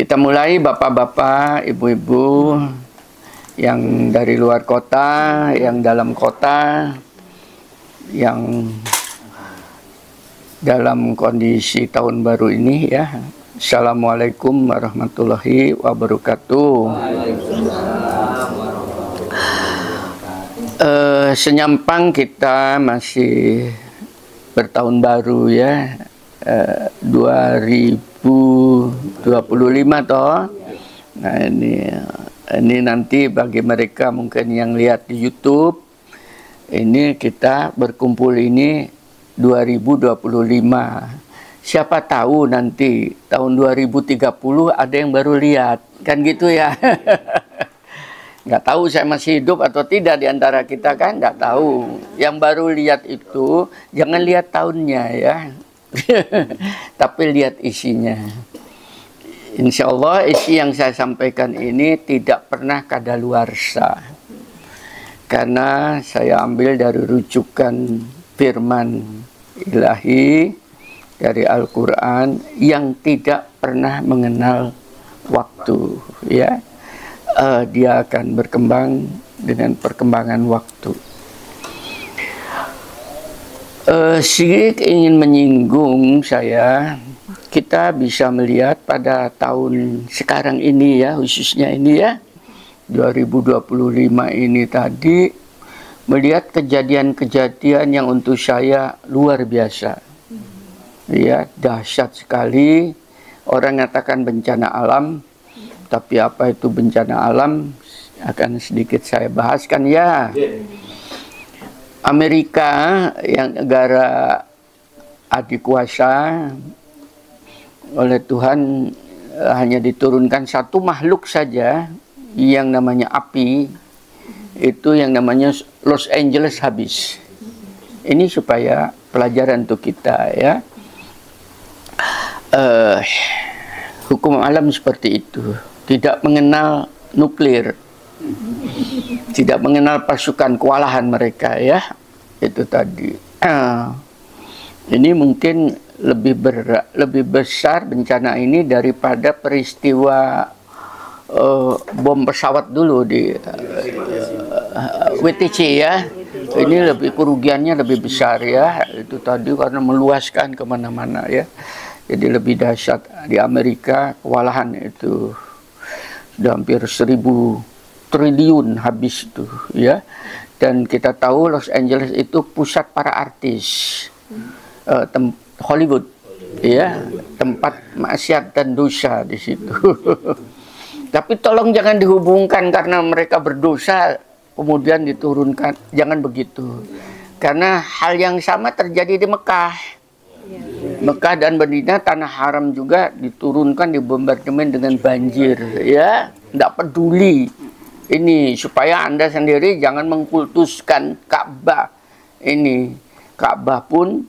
Kita mulai bapak-bapak, ibu-ibu yang dari luar kota, yang dalam kota, yang dalam kondisi tahun baru ini ya. Assalamualaikum warahmatullahi wabarakatuh. Senyampang kita masih bertahun baru ya, 2025 toh. Nah ini nanti bagi mereka mungkin yang lihat di YouTube, ini kita berkumpul ini 2025. Siapa tahu nanti tahun 2030 ada yang baru lihat, kan gitu ya. Nggak tahu saya masih hidup atau tidak di antara kita, kan nggak tahu. Yang baru lihat itu jangan lihat tahunnya ya. Tapi lihat isinya. Insya Allah isi yang saya sampaikan ini tidak pernah kadaluarsa, karena saya ambil dari rujukan firman ilahi dari Al-Quran yang tidak pernah mengenal waktu ya. Dia akan berkembang dengan perkembangan waktu. Sedikit ingin menyinggung saya, kita bisa melihat pada tahun sekarang ini ya, khususnya ini ya, 2025 ini tadi, melihat kejadian-kejadian yang untuk saya luar biasa. Ya, dahsyat sekali. Orang mengatakan bencana alam, tapi apa itu bencana alam akan sedikit saya bahaskan ya. Amerika yang negara adikuasa oleh Tuhan hanya diturunkan satu makhluk saja yang namanya api, itu yang namanya Los Angeles habis. Ini supaya pelajaran untuk kita ya. Hukum alam seperti itu, tidak mengenal nuklir, tidak mengenal pasukan kewalahan mereka ya. Itu tadi. Ini mungkin lebih besar bencana ini daripada peristiwa bom pesawat dulu di WTC ya. Ini lebih kerugiannya lebih besar ya. Itu tadi karena meluaskan kemana-mana ya. Jadi lebih dahsyat. Di Amerika kewalahan itu sudah hampir 1.000 triliun habis itu ya. Dan kita tahu Los Angeles itu pusat para artis, Hollywood ya, tempat maksiat dan dosa di situ. Tapi tolong jangan dihubungkan karena mereka berdosa kemudian diturunkan, jangan begitu. Karena hal yang sama terjadi di Mekah. Mekah dan Madinah, tanah haram juga diturunkan, dibombardemen dengan banjir ya. Tidak peduli ini, supaya Anda sendiri jangan mengkultuskan Ka'bah. Ini Ka'bah pun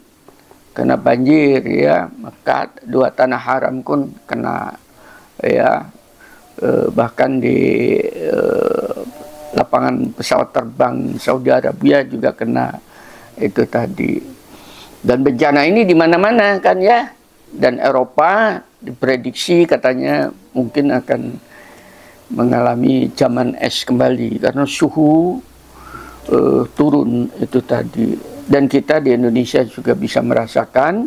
kena banjir ya. Mekah, dua tanah haram pun kena ya. Bahkan di lapangan pesawat terbang Saudi Arabia juga kena itu tadi. Dan bencana ini di mana-mana kan ya. Dan Eropa diprediksi katanya mungkin akan mengalami zaman es kembali karena suhu turun itu tadi. Dan kita di Indonesia juga bisa merasakan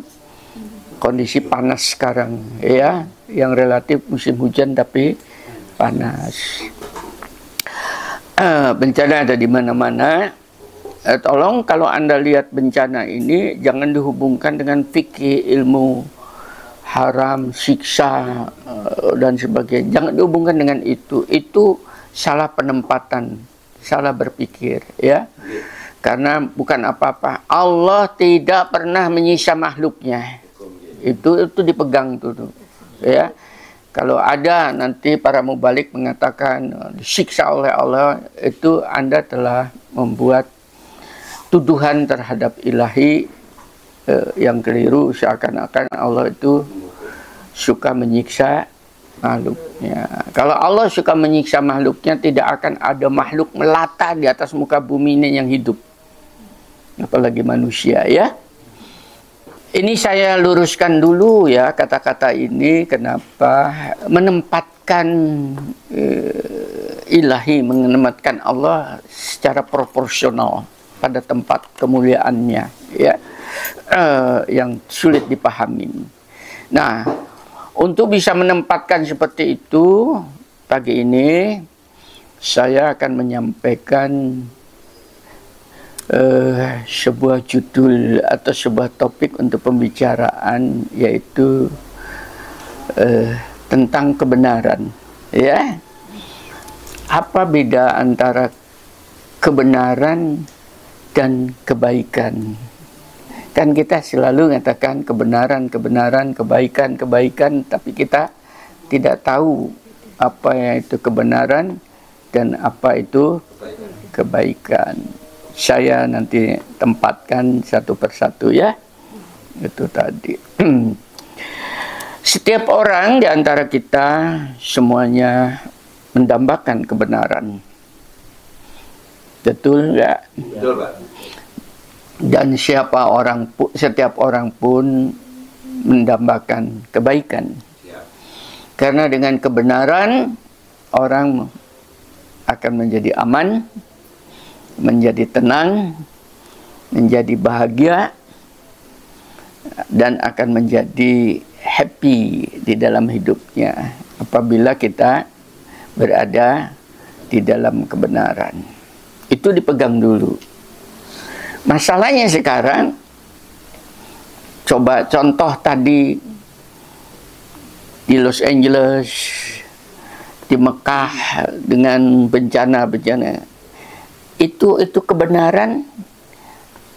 kondisi panas sekarang ya, yang relatif musim hujan tapi panas. Bencana ada di mana-mana. Tolong kalau Anda lihat bencana ini jangan dihubungkan dengan fikih, ilmu haram, siksa dan sebagainya. Jangan dihubungkan dengan itu. Itu salah penempatan, salah berpikir ya. Karena bukan apa-apa. Allah tidak pernah menyiksa makhluknya. Itu dipegang tuh ya. Kalau ada nanti para mubalik mengatakan disiksa oleh Allah, itu Anda telah membuat tuduhan terhadap ilahi yang keliru, seakan-akan Allah itu suka menyiksa makhluknya. Kalau Allah suka menyiksa makhluknya, tidak akan ada makhluk melata di atas muka bumi ini yang hidup, apalagi manusia ya. Ini saya luruskan dulu ya kata-kata ini, kenapa menempatkan ilahi, menempatkan Allah secara proporsional pada tempat kemuliaannya, ya, yang sulit dipahami. Nah, untuk bisa menempatkan seperti itu, pagi ini saya akan menyampaikan sebuah judul atau sebuah topik untuk pembicaraan, yaitu tentang kebenaran. Ya, apa beda antara kebenaran dan kebaikan? Kan kita selalu mengatakan kebenaran, kebenaran, kebaikan, kebaikan, tapi kita tidak tahu apa yang itu kebenaran dan apa itu kebaikan. Saya nanti tempatkan satu persatu ya. Itu tadi. Setiap orang di antara kita semuanya mendambakan kebenaran. Betul enggak? Betul, Pak. Dan setiap orang pun mendambakan kebaikan. Siap. Karena dengan kebenaran orang akan menjadi aman, menjadi tenang, menjadi bahagia, dan akan menjadi happy di dalam hidupnya apabila kita berada di dalam kebenaran. Itu dipegang dulu. Masalahnya sekarang, coba contoh tadi di Los Angeles, di Mekah dengan bencana-bencana. Itu kebenaran,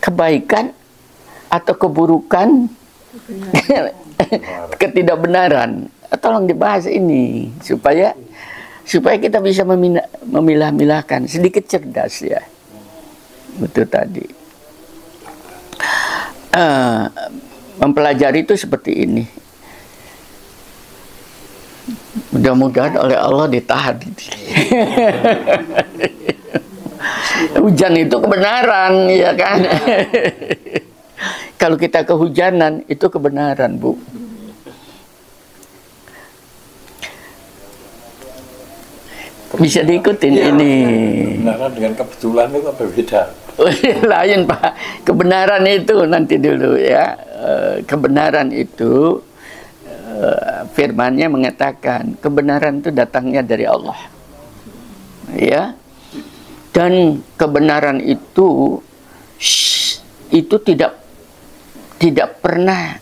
kebaikan, atau keburukan, ketidakbenaran. Tolong dibahas ini supaya kita bisa memilah-milahkan, sedikit cerdas ya. Betul tadi. Mempelajari itu seperti ini. Mudah-mudahan oleh Allah ditahan. Hujan itu kebenaran, ya kan? Kalau kita kehujanan, itu kebenaran, Bu. Bisa diikutin ya, ini. Kebenaran dengan kebetulan itu apa beda? Lain, Pak. Kebenaran itu nanti dulu ya. Kebenaran itu firman-Nya mengatakan kebenaran itu datangnya dari Allah. Ya. Dan kebenaran itu tidak pernah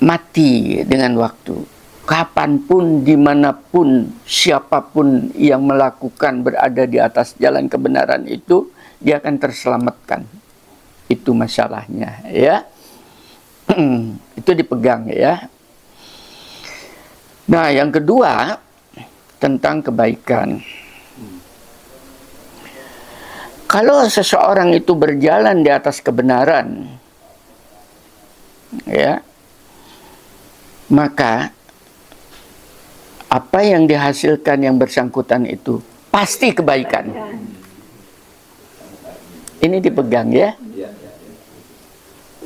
mati dengan waktu. Kapanpun, dimanapun, siapapun yang melakukan berada di atas jalan kebenaran itu, dia akan terselamatkan. Itu masalahnya, ya. Itu dipegang, ya. Nah, yang kedua tentang kebaikan. Kalau seseorang itu berjalan di atas kebenaran, ya, maka apa yang dihasilkan yang bersangkutan itu pasti kebaikan. Ini dipegang ya,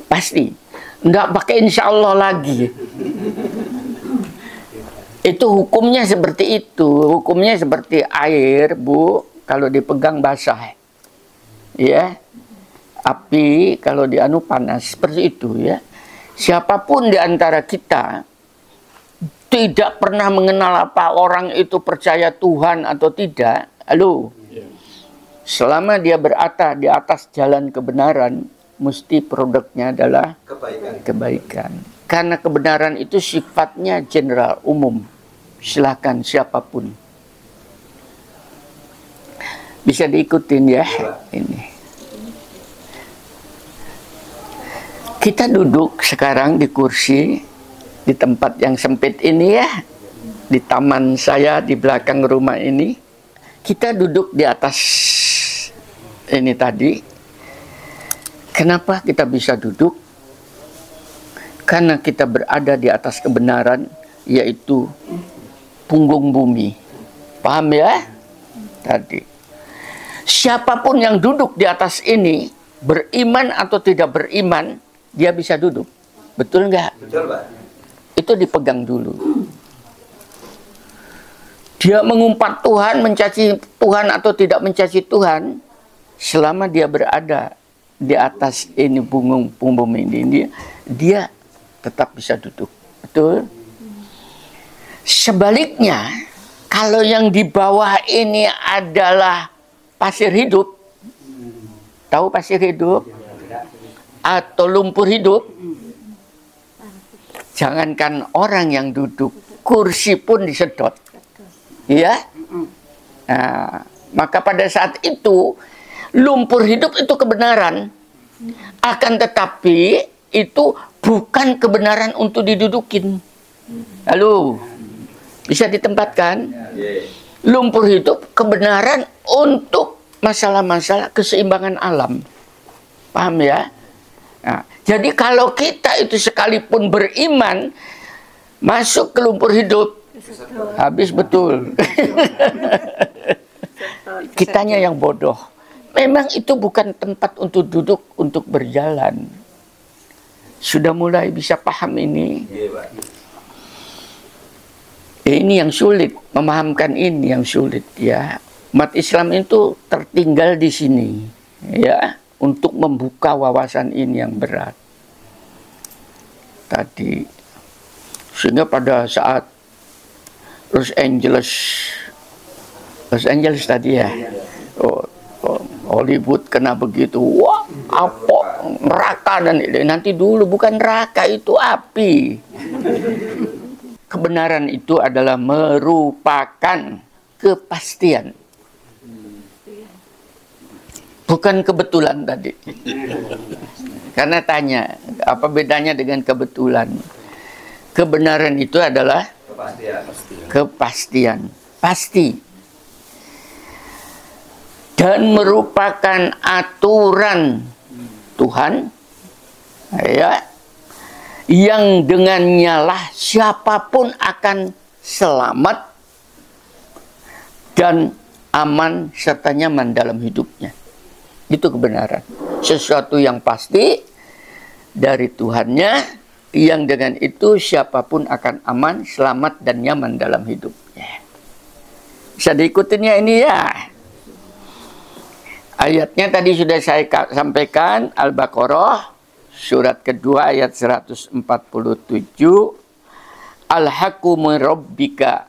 pasti. Enggak pakai insya Allah lagi. Itu hukumnya seperti itu. Hukumnya seperti air, Bu, kalau dipegang basah. Ya, api kalau dianu panas, seperti itu ya. Siapapun di antara kita tidak pernah mengenal apa orang itu percaya Tuhan atau tidak. Halo, selama dia berada di atas jalan kebenaran, mesti produknya adalah kebaikan. Karena kebenaran itu sifatnya general, umum. Silakan siapapun. Bisa diikutin ya ini. Kita duduk sekarang di kursi di tempat yang sempit ini ya, di taman saya di belakang rumah ini. Kita duduk di atas ini tadi. Kenapa kita bisa duduk? Karena kita berada di atas kebenaran, yaitu punggung bumi. Paham ya? Tadi. Siapapun yang duduk di atas ini, beriman atau tidak beriman, dia bisa duduk. Betul nggak? Betul, Pak. Itu dipegang dulu. Dia mengumpat Tuhan, mencaci Tuhan atau tidak mencaci Tuhan, selama dia berada di atas ini punggung bumi ini, dia tetap bisa duduk. Betul? Sebaliknya, kalau yang di bawah ini adalah pasir hidup, tahu pasir hidup? Atau lumpur hidup, jangankan orang yang duduk, kursi pun disedot. Ya, nah, maka pada saat itu lumpur hidup itu kebenaran, akan tetapi itu bukan kebenaran untuk didudukin. Lalu bisa ditempatkan. Lumpur hidup kebenaran untuk masalah-masalah keseimbangan alam. Paham ya? Nah, jadi kalau kita itu sekalipun beriman masuk ke lumpur hidup, habis betul. Kitanya yang bodoh. Memang itu bukan tempat untuk duduk, untuk berjalan. Sudah mulai bisa paham ini? Ini yang sulit, memahamkan ini yang sulit ya. Umat Islam itu tertinggal di sini ya, untuk membuka wawasan ini yang berat. Tadi sehingga pada saat Los Angeles tadi ya, Hollywood kena begitu, wah apa neraka dan nanti dulu bukan neraka, itu api. Kebenaran itu adalah merupakan kepastian, bukan kebetulan tadi. Karena tanya apa bedanya dengan kebetulan? Kebenaran itu adalah kepastian, pasti, dan merupakan aturan Tuhan ya, yang dengannya lah siapapun akan selamat dan aman serta nyaman dalam hidupnya. Itu kebenaran, sesuatu yang pasti dari Tuhannya, yang dengan itu siapapun akan aman, selamat, dan nyaman dalam hidupnya. Bisa diikutin ya ini ya. Ayatnya tadi sudah saya sampaikan, Al-Baqarah, surat kedua ayat 147. Al-haqqu min rabbika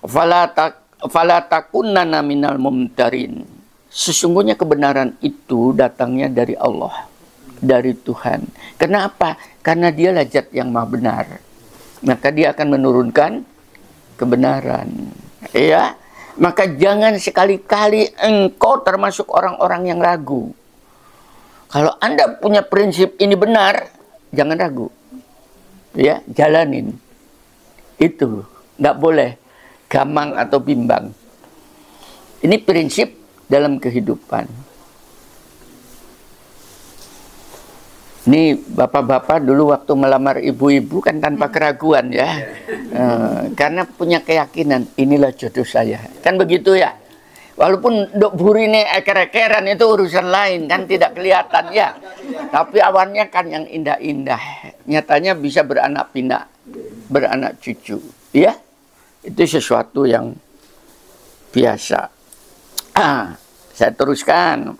fala takunanna minal mumtarin. Sesungguhnya kebenaran itu datangnya dari Allah, dari Tuhan. Kenapa? Karena dialah zat yang maha benar. Maka dia akan menurunkan kebenaran. Ya, maka jangan sekali-kali engkau termasuk orang-orang yang ragu. Kalau Anda punya prinsip ini benar, jangan ragu. Ya, jalanin. Itu nggak boleh gamang atau bimbang. Ini prinsip dalam kehidupan. Ini bapak-bapak dulu waktu melamar ibu-ibu kan tanpa keraguan ya. Karena punya keyakinan inilah jodoh saya. Kan begitu ya. Walaupun dok burine eker-ekeran itu urusan lain kan, tidak kelihatan ya. Tapi awannya kan yang indah-indah. Nyatanya bisa beranak pinak, beranak cucu. Ya. Itu sesuatu yang biasa. Saya teruskan.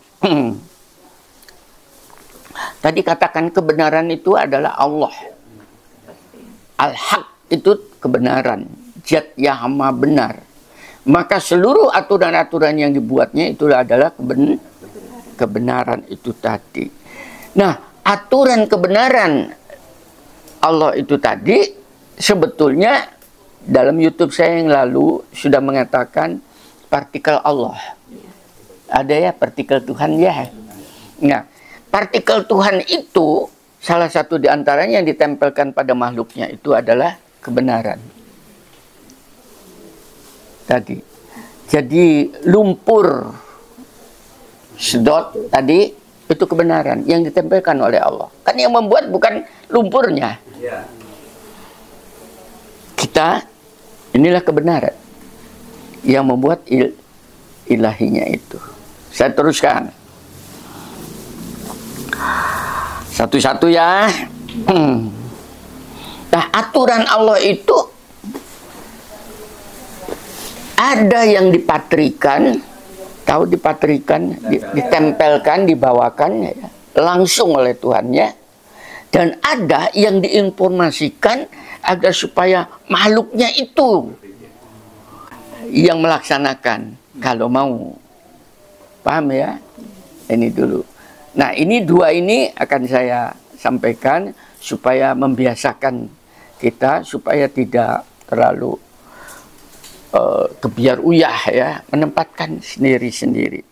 Tadi katakan kebenaran itu adalah Allah. Al-Haq itu kebenaran, zat yang maha benar. Maka seluruh aturan-aturan yang dibuatnya itulah adalah kebenaran itu tadi. Nah, aturan kebenaran Allah itu tadi sebetulnya dalam YouTube saya yang lalu sudah mengatakan partikel Allah. Ada ya partikel Tuhan ya. Nah, partikel Tuhan itu salah satu di antaranya yang ditempelkan pada makhluknya itu adalah kebenaran. Tadi. Jadi lumpur sedot tadi itu kebenaran yang ditempelkan oleh Allah. Kan yang membuat bukan lumpurnya. Kita inilah kebenaran yang membuat ilahinya itu. Saya teruskan. Satu-satu ya. Nah, aturan Allah itu ada yang dipatrikan, tahu dipatrikan, ditempelkan, dibawakan ya, langsung oleh Tuhannya, dan ada yang diinformasikan agar supaya makhluknya itu yang melaksanakan kalau mau. Paham ya? Ini dulu. Nah, ini dua ini akan saya sampaikan supaya membiasakan kita supaya tidak terlalu kebiar uyah ya, menempatkan sendiri-sendiri.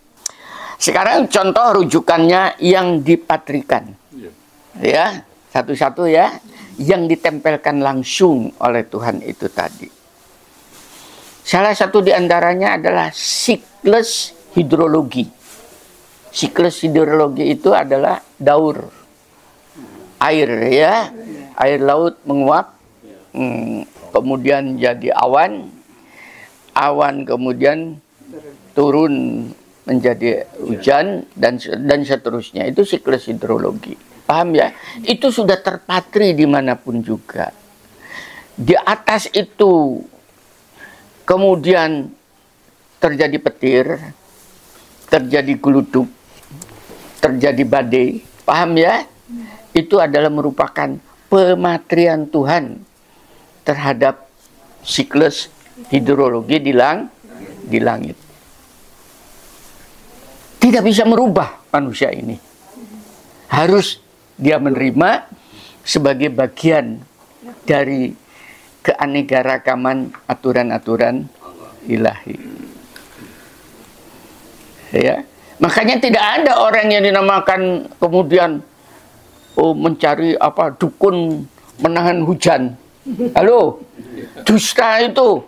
Sekarang contoh rujukannya yang dipatrikan. Ya, satu-satu ya, yang ditempelkan langsung oleh Tuhan itu tadi. Salah satu diantaranya adalah siklus hidrologi. Siklus hidrologi itu adalah daur air ya, air laut menguap, kemudian jadi awan, awan kemudian turun menjadi hujan dan seterusnya. Itu siklus hidrologi. Paham ya? Itu sudah terpatri dimanapun juga. Di atas itu kemudian terjadi petir, terjadi geluduk, terjadi badai. Paham ya? Itu adalah merupakan pematrian Tuhan terhadap siklus hidrologi di langit. Tidak bisa merubah manusia ini. Harus dia menerima sebagai bagian dari keanekaragaman aturan-aturan ilahi. Ya. Makanya tidak ada orang yang dinamakan kemudian mencari apa dukun menahan hujan. Halo, dusta itu.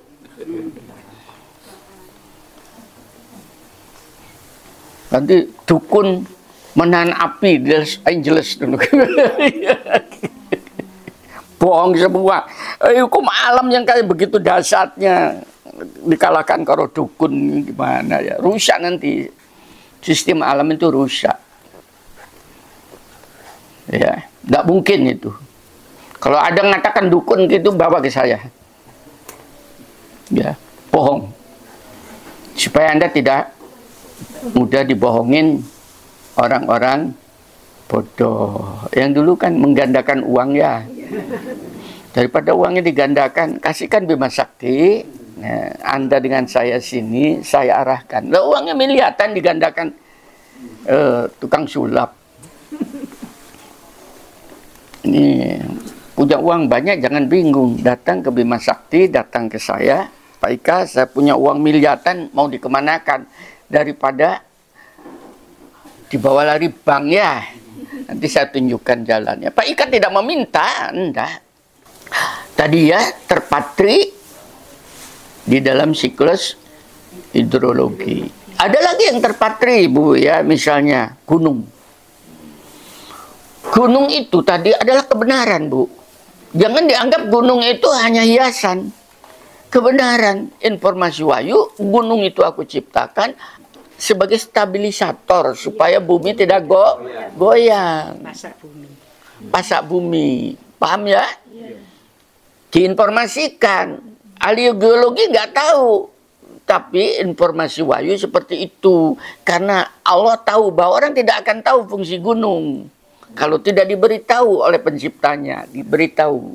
Nanti dukun menahan api di Los Angeles dulu. Bohong semua. Hukum alam yang kayak begitu dahsyatnya dikalahkan kalau dukun gimana ya? Rusak nanti. Sistem alam itu rusak. Ya, tidak mungkin itu. Kalau ada mengatakan dukun gitu, bawa ke saya. Ya, bohong. Supaya Anda tidak mudah dibohongin orang-orang bodoh. Yang dulu kan menggandakan uang ya. Daripada uangnya digandakan, kasihkan Bima Sakti. Nah, Anda dengan saya sini, saya arahkan. Lah uangnya miliaran digandakan tukang sulap. Ini punya uang banyak, jangan bingung. Datang ke Bima Sakti, datang ke saya. Pak Ika, saya punya uang miliaran, mau dikemanakan? Daripada dibawa lari bank ya. Nanti saya tunjukkan jalannya. Pak Ika tidak meminta Anda. Tadi ya, terpatri di dalam siklus hidrologi. Ada lagi yang terpatri, Bu, ya, misalnya gunung. Gunung itu tadi adalah kebenaran, Bu. Jangan dianggap gunung itu hanya hiasan. Kebenaran, informasi wahyu, gunung itu aku ciptakan sebagai stabilisator supaya bumi tidak goyang. Pasak bumi. Paham ya? Diinformasikan. Ahli geologi nggak tahu. Tapi informasi wahyu seperti itu. Karena Allah tahu bahwa orang tidak akan tahu fungsi gunung kalau tidak diberitahu oleh penciptanya. Diberitahu.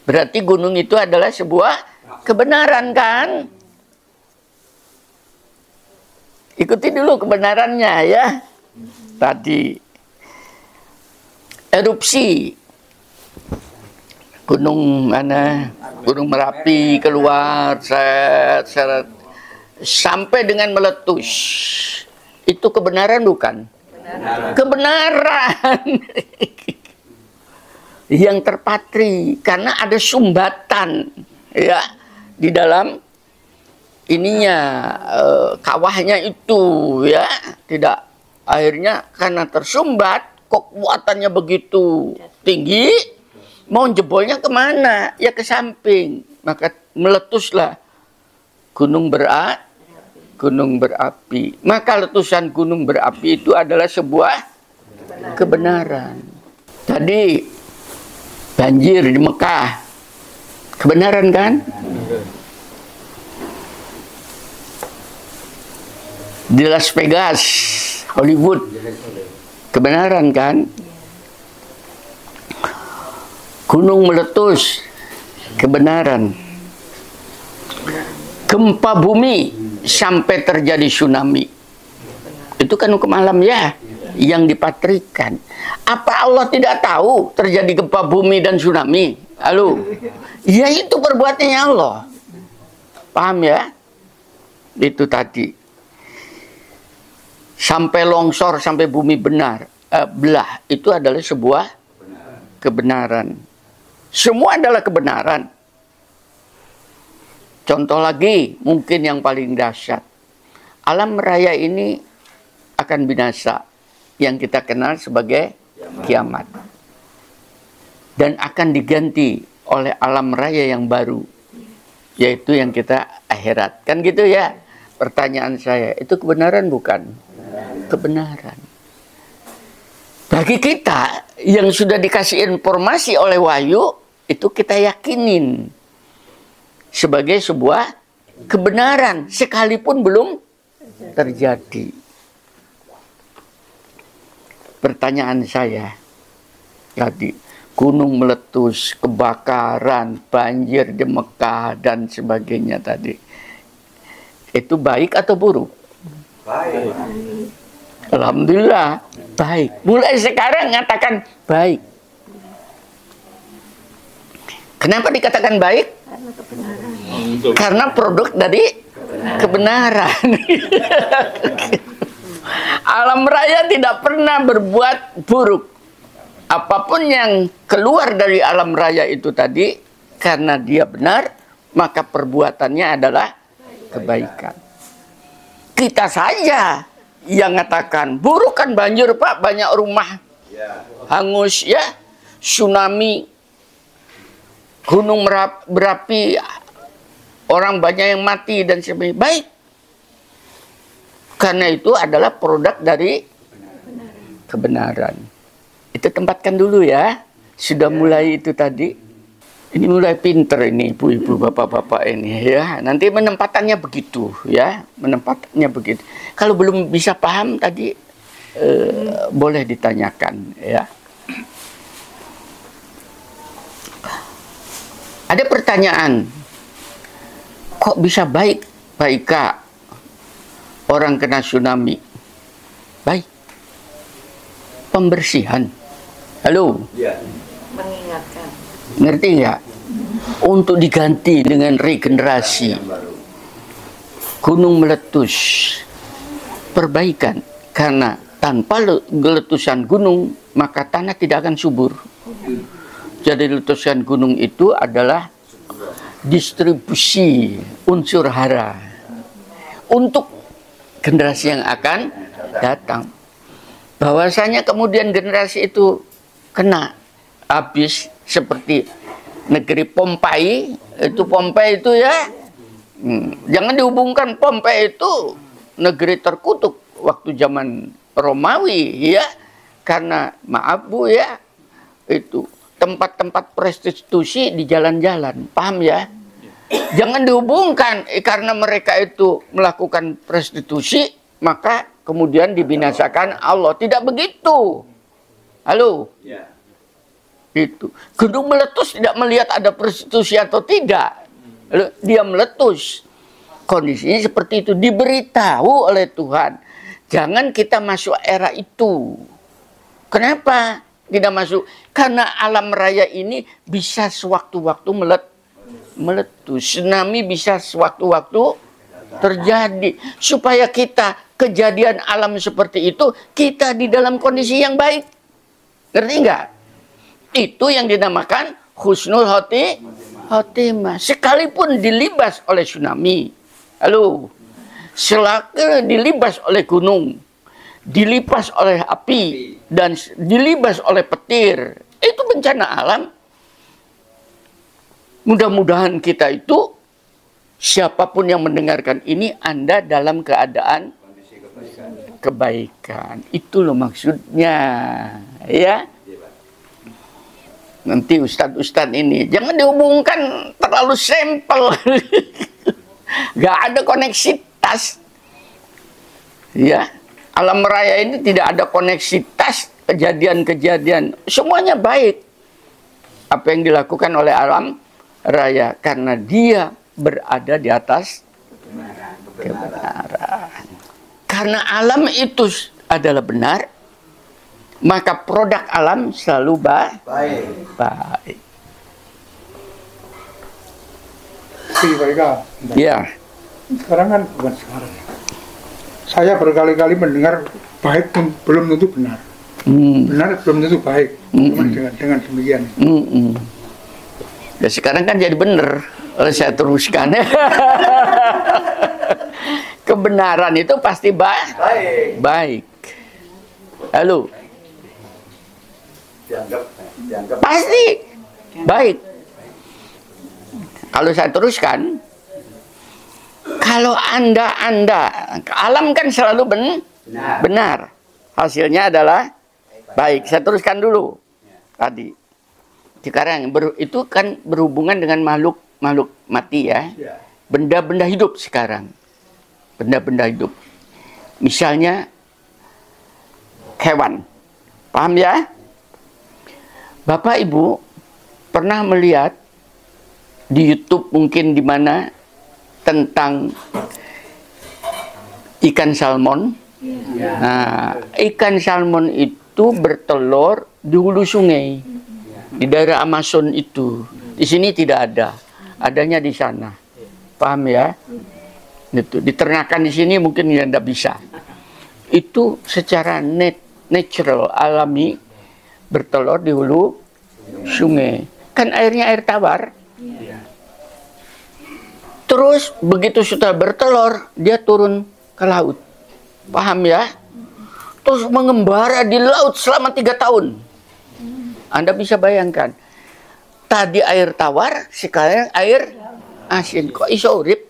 Berarti gunung itu adalah sebuah kebenaran kan? Ikuti dulu kebenarannya ya. Tadi erupsi gunung mana? Gunung Merapi keluar seret sampai dengan meletus. Itu kebenaran bukan? Kebenaran. Yang terpatri karena ada sumbatan ya di dalam ininya kawahnya itu ya, tidak, akhirnya karena tersumbat kekuatannya begitu tinggi, mau jebolnya kemana? Ya ke samping, maka meletuslah gunung berapi. Maka letusan gunung berapi itu adalah sebuah Kebenaran. Tadi banjir di Mekah, kebenaran kan? Di Las Vegas, Hollywood, kebenaran kan? Gunung meletus, kebenaran. Gempa bumi sampai terjadi tsunami, itu kan hukum alam ya, yang dipatrikan. Apa Allah tidak tahu terjadi gempa bumi dan tsunami? Halo, ya itu perbuatannya Allah. Paham ya? Itu tadi. Sampai longsor, sampai bumi belah, itu adalah sebuah kebenaran. Semua adalah kebenaran. Contoh lagi, mungkin yang paling dahsyat. Alam raya ini akan binasa, yang kita kenal sebagai kiamat. Dan akan diganti oleh alam raya yang baru, yaitu yang kita akhirat. Kan gitu ya? Pertanyaan saya, itu kebenaran bukan? Kebenaran. Bagi kita yang sudah dikasih informasi oleh wahyu, itu kita yakinin sebagai sebuah kebenaran, sekalipun belum terjadi. Pertanyaan saya tadi, gunung meletus, kebakaran, banjir di Mekah dan sebagainya tadi, itu baik atau buruk? Baik. Alhamdulillah baik. Mulai sekarang nyatakan baik. Kenapa dikatakan baik? Karena produk dari kebenaran. Alam raya tidak pernah berbuat buruk. Apapun yang keluar dari alam raya itu tadi, karena dia benar, maka perbuatannya adalah kebaikan. Kita saja yang mengatakan buruk kan, banjir Pak, banyak rumah hangus ya, tsunami, gunung berapi, orang banyak yang mati dan sebagainya. Baik. Karena itu adalah produk dari kebenaran. Itu tempatkan dulu ya. Sudah mulai itu tadi. Ini mulai pinter ini ibu-ibu, bapak-bapak ini ya. Nanti menempatannya begitu ya. Menempatannya begitu. Kalau belum bisa paham tadi, boleh ditanyakan ya. Ada pertanyaan, kok bisa baik, Kak, orang kena tsunami? Baik. Pembersihan. Halo? Ya. Mengingatkan. Ngerti nggak? Untuk diganti dengan regenerasi. Gunung meletus. Perbaikan. Karena tanpa letusan gunung, maka tanah tidak akan subur. Jadi letusan gunung itu adalah distribusi unsur hara untuk generasi yang akan datang. Bahwasanya kemudian generasi itu kena habis seperti negeri Pompei itu ya. Jangan dihubungkan Pompei itu negeri terkutuk waktu zaman Romawi ya. Karena maaf Bu ya, itu tempat-tempat prostitusi di jalan-jalan, paham ya? Jangan dihubungkan karena mereka itu melakukan prostitusi, maka kemudian dibinasakan Allah. Tidak begitu. Halo? Ya. Itu. Gunung meletus tidak melihat ada prostitusi atau tidak. Dia meletus. Kondisinya seperti itu. Diberitahu oleh Tuhan. Jangan kita masuk era itu. Kenapa tidak masuk? Karena alam raya ini bisa sewaktu-waktu meletus. Tsunami bisa sewaktu-waktu terjadi. Supaya kita kejadian alam seperti itu, kita di dalam kondisi yang baik. Ngerti nggak? Itu yang dinamakan husnul khotimah. Sekalipun dilibas oleh tsunami. Halo? Selaka dilibas oleh gunung, dilibas oleh api, dan dilibas oleh petir. Itu bencana alam. Mudah-mudahan kita itu, siapapun yang mendengarkan ini, Anda dalam keadaan kebaikan. Itu loh maksudnya, ya. Nanti ustadz-ustadz ini jangan dihubungkan terlalu simpel. Gak ada koneksitas. Ya, alam raya ini tidak ada koneksitas kejadian-kejadian. Semuanya baik. Apa yang dilakukan oleh alam raya karena dia berada di atas kebenaran. Karena alam itu adalah benar, maka produk alam selalu baik. Ya. Sekarang kan bukan sekarang. Saya berkali-kali mendengar baik pun belum tentu benar. Benar belum tentu baik. Dengan demikian. Ya sekarang kan jadi benar. Saya teruskan. Kebenaran itu pasti baik. Halo. Dianggap Pasti baik. Kalau saya teruskan, kalau anda alam kan selalu benar. Hasilnya adalah baik. Saya teruskan dulu tadi. Sekarang itu kan berhubungan dengan makhluk mati ya. Benda-benda hidup sekarang. Benda-benda hidup. Misalnya hewan. Paham ya? Bapak Ibu pernah melihat di YouTube mungkin di mana tentang ikan salmon. Nah, ikan salmon itu bertelur di hulu sungai di daerah Amazon itu. Di sini tidak ada, adanya di sana. Paham ya? Itu diternakan di sini mungkin ya tidak bisa. Itu secara natural alami bertelur di hulu sungai. Kan airnya air tawar. Terus begitu sudah bertelur, dia turun ke laut. Paham ya? Terus mengembara di laut selama 3 tahun. Anda bisa bayangkan. Tadi air tawar, sekarang air asin. Kok iso urip?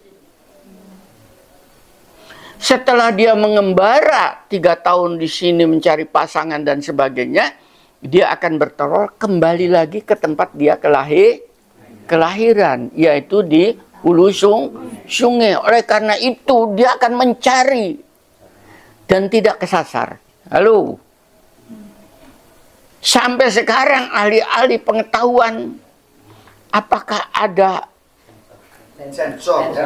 Setelah dia mengembara 3 tahun di sini mencari pasangan dan sebagainya, dia akan bertelur kembali lagi ke tempat dia kelahiran, yaitu di hulu sungai. Oleh karena itu dia akan mencari dan tidak kesasar. Halo. Sampai sekarang ahli-ahli pengetahuan apakah ada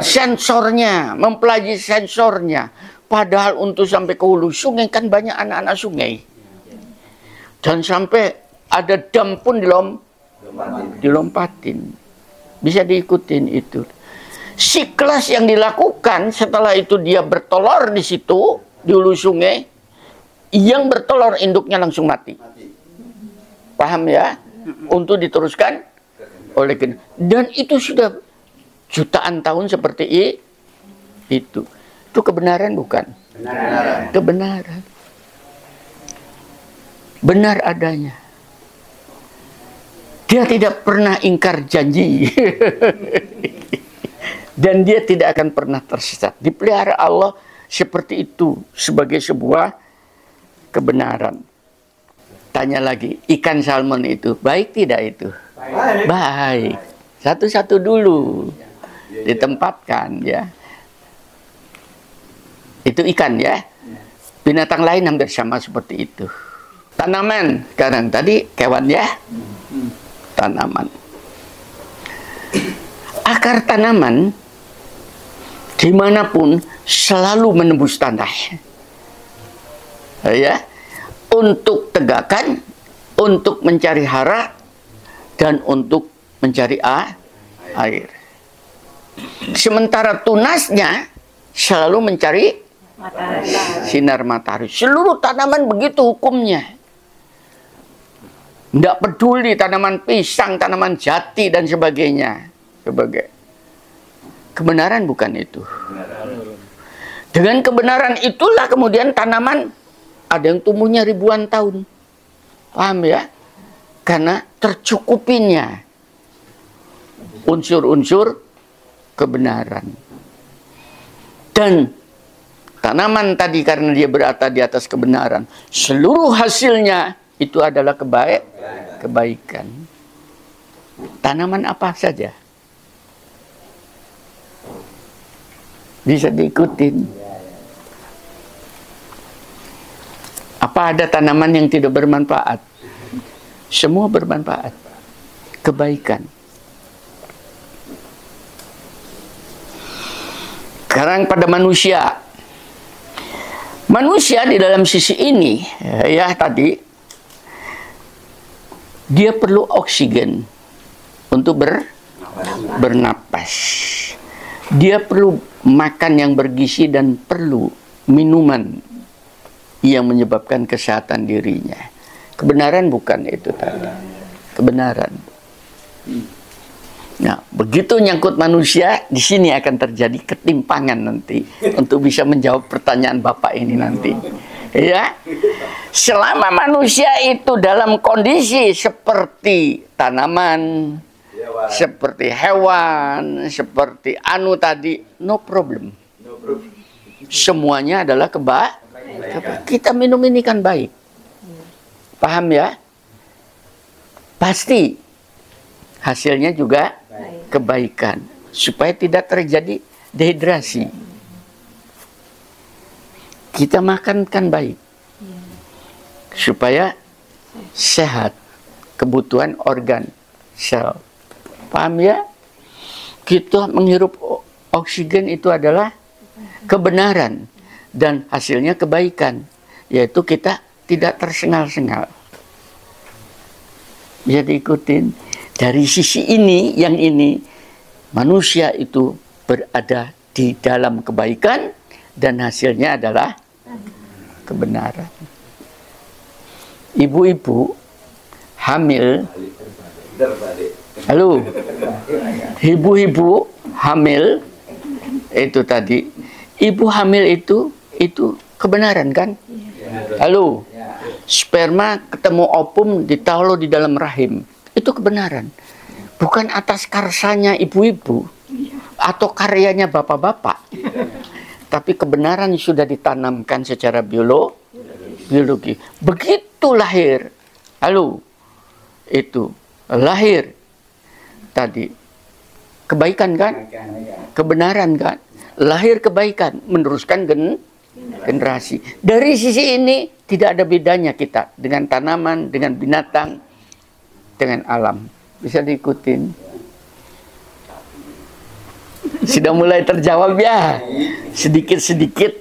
sensornya, mempelajari sensornya. Padahal untuk sampai ke hulu sungai kan banyak anak-anak sungai. Dan sampai ada dam pun dilompatin. Bisa diikutin itu. Siklus yang dilakukan setelah itu dia bertelur di situ, di hulu sungai, yang bertelur induknya langsung mati. Paham ya? Untuk diteruskan oleh dan itu sudah jutaan tahun seperti itu. Itu kebenaran bukan? Kebenaran. Benar adanya. Dia tidak pernah ingkar janji. Dan dia tidak akan pernah tersesat. Dipelihara Allah seperti itu sebagai sebuah kebenaran. Tanya lagi, ikan salmon itu baik tidak itu? Baik. Satu-satu dulu ditempatkan ya. Itu ikan ya. Binatang lain hampir sama seperti itu. Tanaman sekarang tadi kewan ya. Tanaman. Akar tanaman dimanapun selalu menembus tanah. Ya. Untuk tegakan, untuk mencari hara, dan untuk mencari air. Sementara tunasnya selalu mencari sinar matahari. Seluruh tanaman begitu hukumnya. Tidak peduli tanaman pisang, tanaman jati, dan sebagainya. Kebenaran bukan itu. Dengan kebenaran itulah kemudian tanaman ada yang tumbuhnya ribuan tahun. Paham ya? Karena tercukupinya unsur-unsur kebenaran. Dan tanaman tadi karena dia berada di atas kebenaran, seluruh hasilnya itu adalah kebaikan. Tanaman apa saja bisa diikutin. Apa ada tanaman yang tidak bermanfaat? Semua bermanfaat. Kebaikan. Sekarang pada manusia. Manusia di dalam sisi ini, ya tadi, dia perlu oksigen untuk bernapas. Dia perlu makan yang bergizi dan perlu minuman yang menyebabkan kesehatan dirinya. Kebenaran bukan itu tadi. Kebenaran. Nah, begitu nyangkut manusia, di sini akan terjadi ketimpangan nanti untuk bisa menjawab pertanyaan Bapak ini nanti. Ya, selama manusia itu dalam kondisi seperti tanaman, seperti hewan, seperti anu tadi, no problem. Semuanya adalah kita minum ini kan baik. Paham ya? Pasti hasilnya juga kebaikan, supaya tidak terjadi dehidrasi. Kita makan kan baik, supaya sehat, kebutuhan organ, sel. Paham ya? Kita menghirup oksigen itu adalah kebenaran dan hasilnya kebaikan, yaitu kita tidak tersengal-sengal. Bisa diikutin. Dari sisi ini, yang ini, manusia itu berada di dalam kebaikan dan hasilnya adalah kebenaran. Ibu-ibu hamil, halo, ibu-ibu hamil itu tadi, ibu hamil itu kebenaran kan? Halo, sperma ketemu opum ditaruh di dalam rahim. Itu kebenaran. Bukan atas karsanya ibu-ibu atau karyanya bapak-bapak. Tapi kebenaran sudah ditanamkan secara biologi. Begitu lahir. Halo. Itu lahir tadi. Kebaikan kan? Kebenaran kan? Lahir kebaikan, meneruskan generasi. Dari sisi ini tidak ada bedanya kita dengan tanaman, dengan binatang, dengan alam. Bisa diikutin. Sudah mulai terjawab ya, sedikit-sedikit.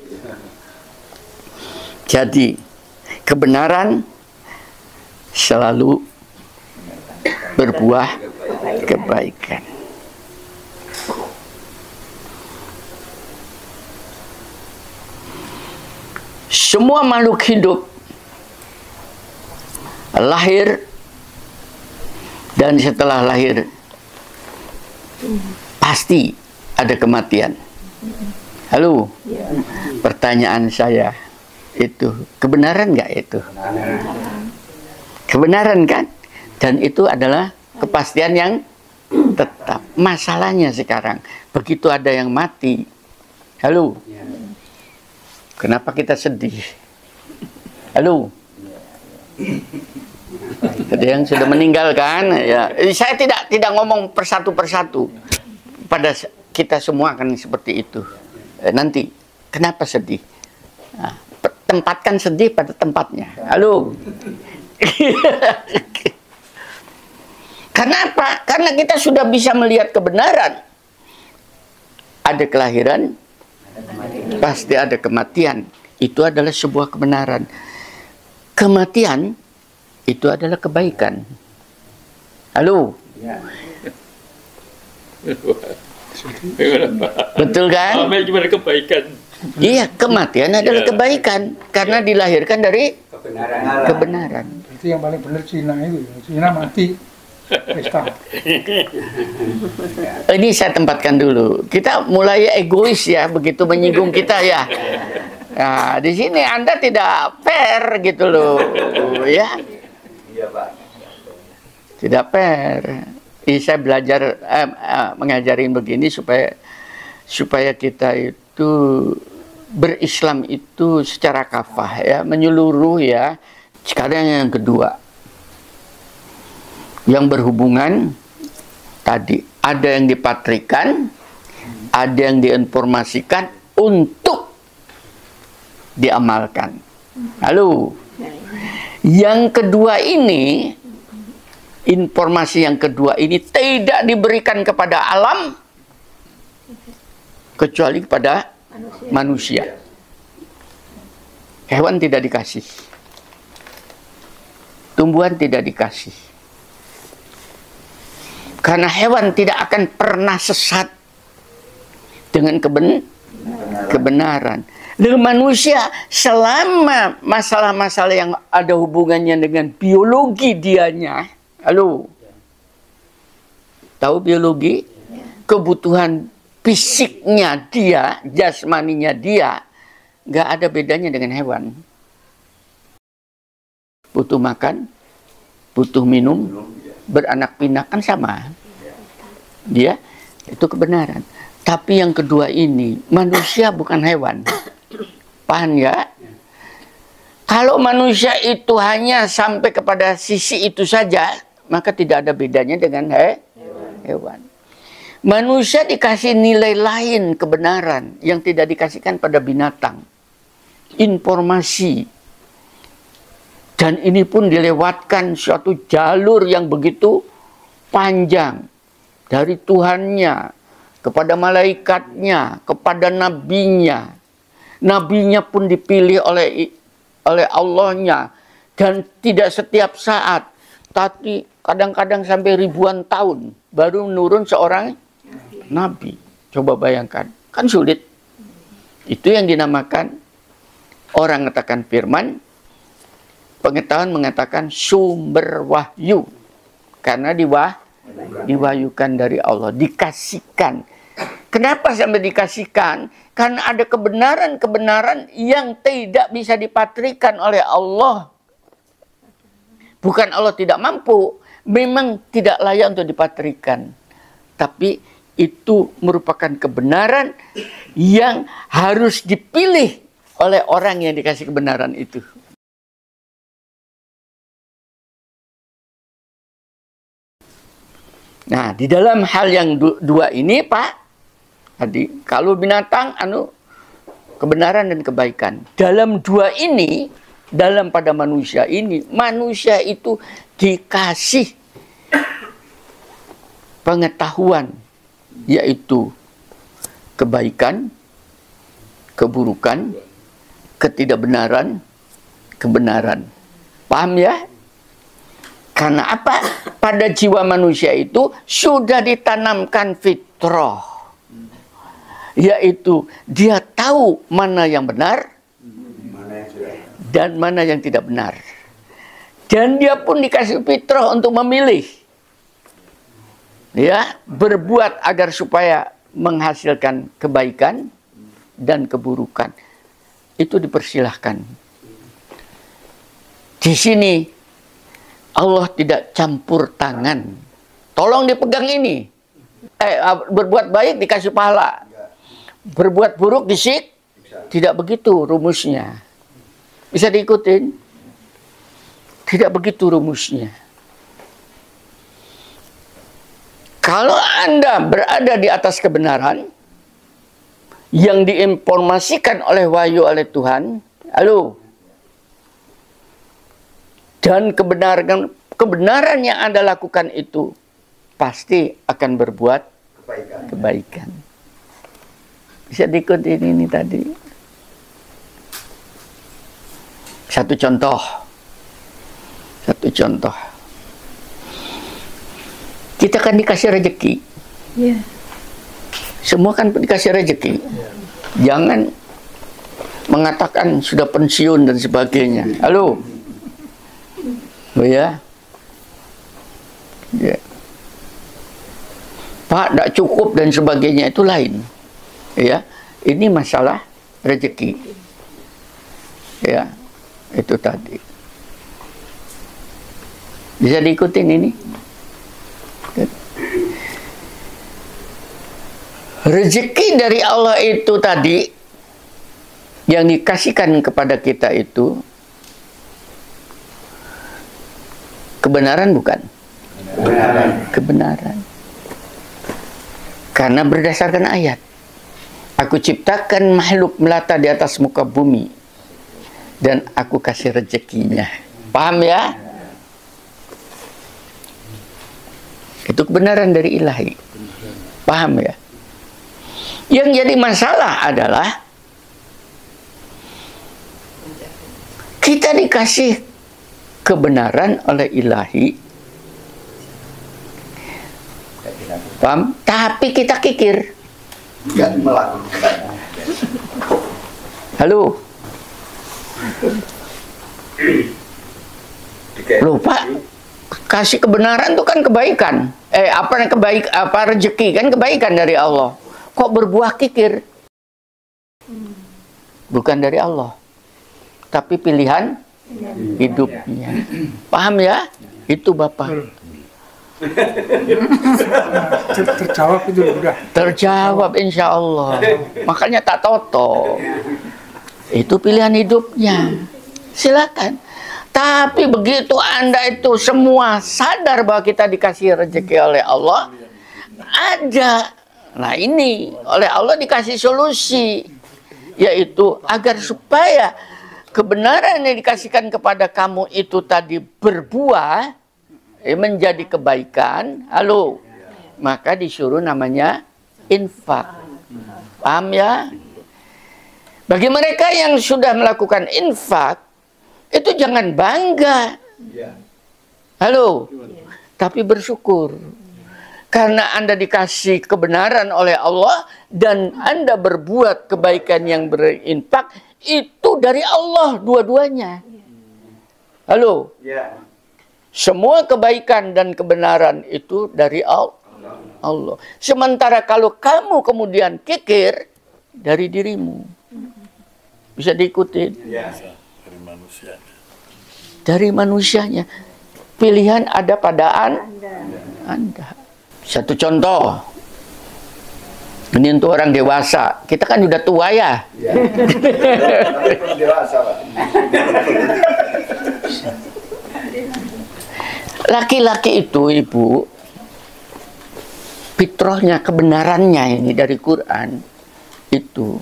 Jadi kebenaran selalu berbuah kebaikan. Semua makhluk hidup lahir dan setelah lahir pasti ada kematian. Halo, pertanyaan saya itu kebenaran nggak itu? Kebenaran kan? Dan itu adalah kepastian yang tetap. Masalahnya sekarang begitu ada yang mati, halo, kenapa kita sedih? Halo, ada yang sudah meninggalkan ya. Saya tidak ngomong persatu pada kita semua akan seperti itu nanti. Kenapa sedih? Nah, tempatkan sedih pada tempatnya. Halo. Kenapa? Karena kita sudah bisa melihat kebenaran. Ada kelahiran, pasti ada kematian. Itu adalah sebuah kebenaran. Kematian itu adalah kebaikan. Halo. Betul kan? Gimana kebaikan? Iya, kematian adalah kebaikan karena dilahirkan dari kebenaran. Itu yang paling benar Cina itu. Cina mati. Pesta. Ini saya tempatkan dulu. Kita mulai egois ya, begitu menyinggung kita ya. Nah, di sini Anda tidak fair gitu loh, ya. Iya, Pak. Tidak fair. Ini saya belajar mengajarin begini supaya kita itu berislam itu secara kafah ya, menyeluruh ya. Sekarang yang kedua, yang berhubungan tadi, ada yang dipatrikan, ada yang diinformasikan untuk diamalkan. Lalu yang kedua ini, informasi yang kedua ini tidak diberikan kepada alam kecuali kepada manusia. Hewan tidak dikasih, tumbuhan tidak dikasih, karena hewan tidak akan pernah sesat dengan kebenaran. Dengan manusia, selama masalah-masalah yang ada hubungannya dengan biologi dianya, halo, tahu biologi? Kebutuhan fisiknya dia, jasmaninya dia, nggak ada bedanya dengan hewan. Butuh makan, butuh minum, beranak pinak kan sama. Dia, itu kebenaran. Tapi yang kedua ini, manusia bukan hewan. Paham ya? Kalau manusia itu hanya sampai kepada sisi itu saja, maka tidak ada bedanya dengan hewan. Manusia dikasih nilai lain kebenaran yang tidak dikasihkan pada binatang. Informasi. Dan ini pun dilewatkan suatu jalur yang begitu panjang. Dari Tuhannya, kepada malaikatnya, kepada nabinya. Nabinya pun dipilih oleh Allahnya. Dan tidak setiap saat. Tapi kadang-kadang sampai ribuan tahun baru menurun seorang nabi. Coba bayangkan, kan sulit. Itu yang dinamakan, orang mengatakan firman, pengetahuan mengatakan sumber wahyu. Karena diwahyukan dari Allah, dikasihkan. Kenapa sampai dikasihkan? Karena ada kebenaran-kebenaran yang tidak bisa dipatrikan oleh Allah. Bukan Allah tidak mampu, memang tidak layak untuk dipatrikan. Tapi itu merupakan kebenaran yang harus dipilih oleh orang yang dikasih kebenaran itu. Nah, di dalam hal yang dua ini, Pak, tadi kalau binatang kebenaran dan kebaikan. Dalam dua ini, dalam pada manusia ini, manusia itu dikasih pengetahuan, yaitu kebaikan, keburukan, ketidakbenaran, kebenaran. Paham ya? Karena apa? Pada jiwa manusia itu sudah ditanamkan fitrah, yaitu dia tahu mana yang benar dan mana yang tidak benar. Dan dia pun dikasih fitrah untuk memilih, ya, berbuat agar supaya menghasilkan kebaikan dan keburukan. Itu dipersilahkan. Di sini Allah tidak campur tangan. Tolong dipegang ini. Berbuat baik dikasih pahala. Berbuat buruk disik. Tidak begitu rumusnya. Bisa diikutin? Tidak begitu rumusnya. Kalau Anda berada di atas kebenaran yang diinformasikan oleh wahyu oleh Tuhan, dan kebenaran yang Anda lakukan itu pasti akan berbuat kebaikan. Bisa diikuti ini tadi. Satu contoh. Kita kan dikasih rezeki. Semua kan dikasih rezeki. Jangan mengatakan sudah pensiun dan sebagainya. Oh ya, Pak, tidak cukup dan sebagainya, itu lain. Ya, ini masalah rezeki. Ya, itu tadi. Bisa diikutin ini? Rezeki dari Allah itu tadi yang dikasihkan kepada kita itu kebenaran bukan? Kebenaran. Karena berdasarkan ayat. Aku ciptakan makhluk melata di atas muka bumi dan aku kasih rezekinya. Paham ya? Itu kebenaran dari ilahi. Paham ya? Yang jadi masalah adalah kita dikasih kebenaran oleh ilahi. Paham? Tapi kita kikir. Halo. Lupa. Kasih kebenaran itu kan kebaikan. Apa rezeki kan kebaikan dari Allah. Kok berbuah kikir? Bukan dari Allah. Tapi pilihan hidupnya. Paham ya? Itu Bapak. Terjawab itu udah. Terjawab insya Allah. Makanya tak toto. Itu pilihan hidupnya. Silakan. Tapi begitu Anda itu semua sadar bahwa kita dikasih rezeki oleh Allah, ada. Nah ini oleh Allah dikasih solusi, yaitu agar supaya kebenaran yang dikasihkan kepada kamu itu tadi berbuah, menjadi kebaikan. Halo, maka disuruh namanya infak. Paham ya? Bagi mereka yang sudah melakukan infak, itu jangan bangga. Halo, tapi bersyukur. Karena Anda dikasih kebenaran oleh Allah dan Anda berbuat kebaikan yang berinfak, itu dari Allah dua-duanya. Halo. Semua kebaikan dan kebenaran itu dari Allah. Sementara kalau kamu kemudian kikir, dari dirimu. Bisa diikuti? Dari manusia. Dari manusianya. Pilihan ada pada Anda. Satu contoh. Ini untuk orang dewasa. Kita kan udah tua ya. Dewasa, Pak. Laki-laki itu, Ibu, fitrahnya, kebenarannya ini dari Quran itu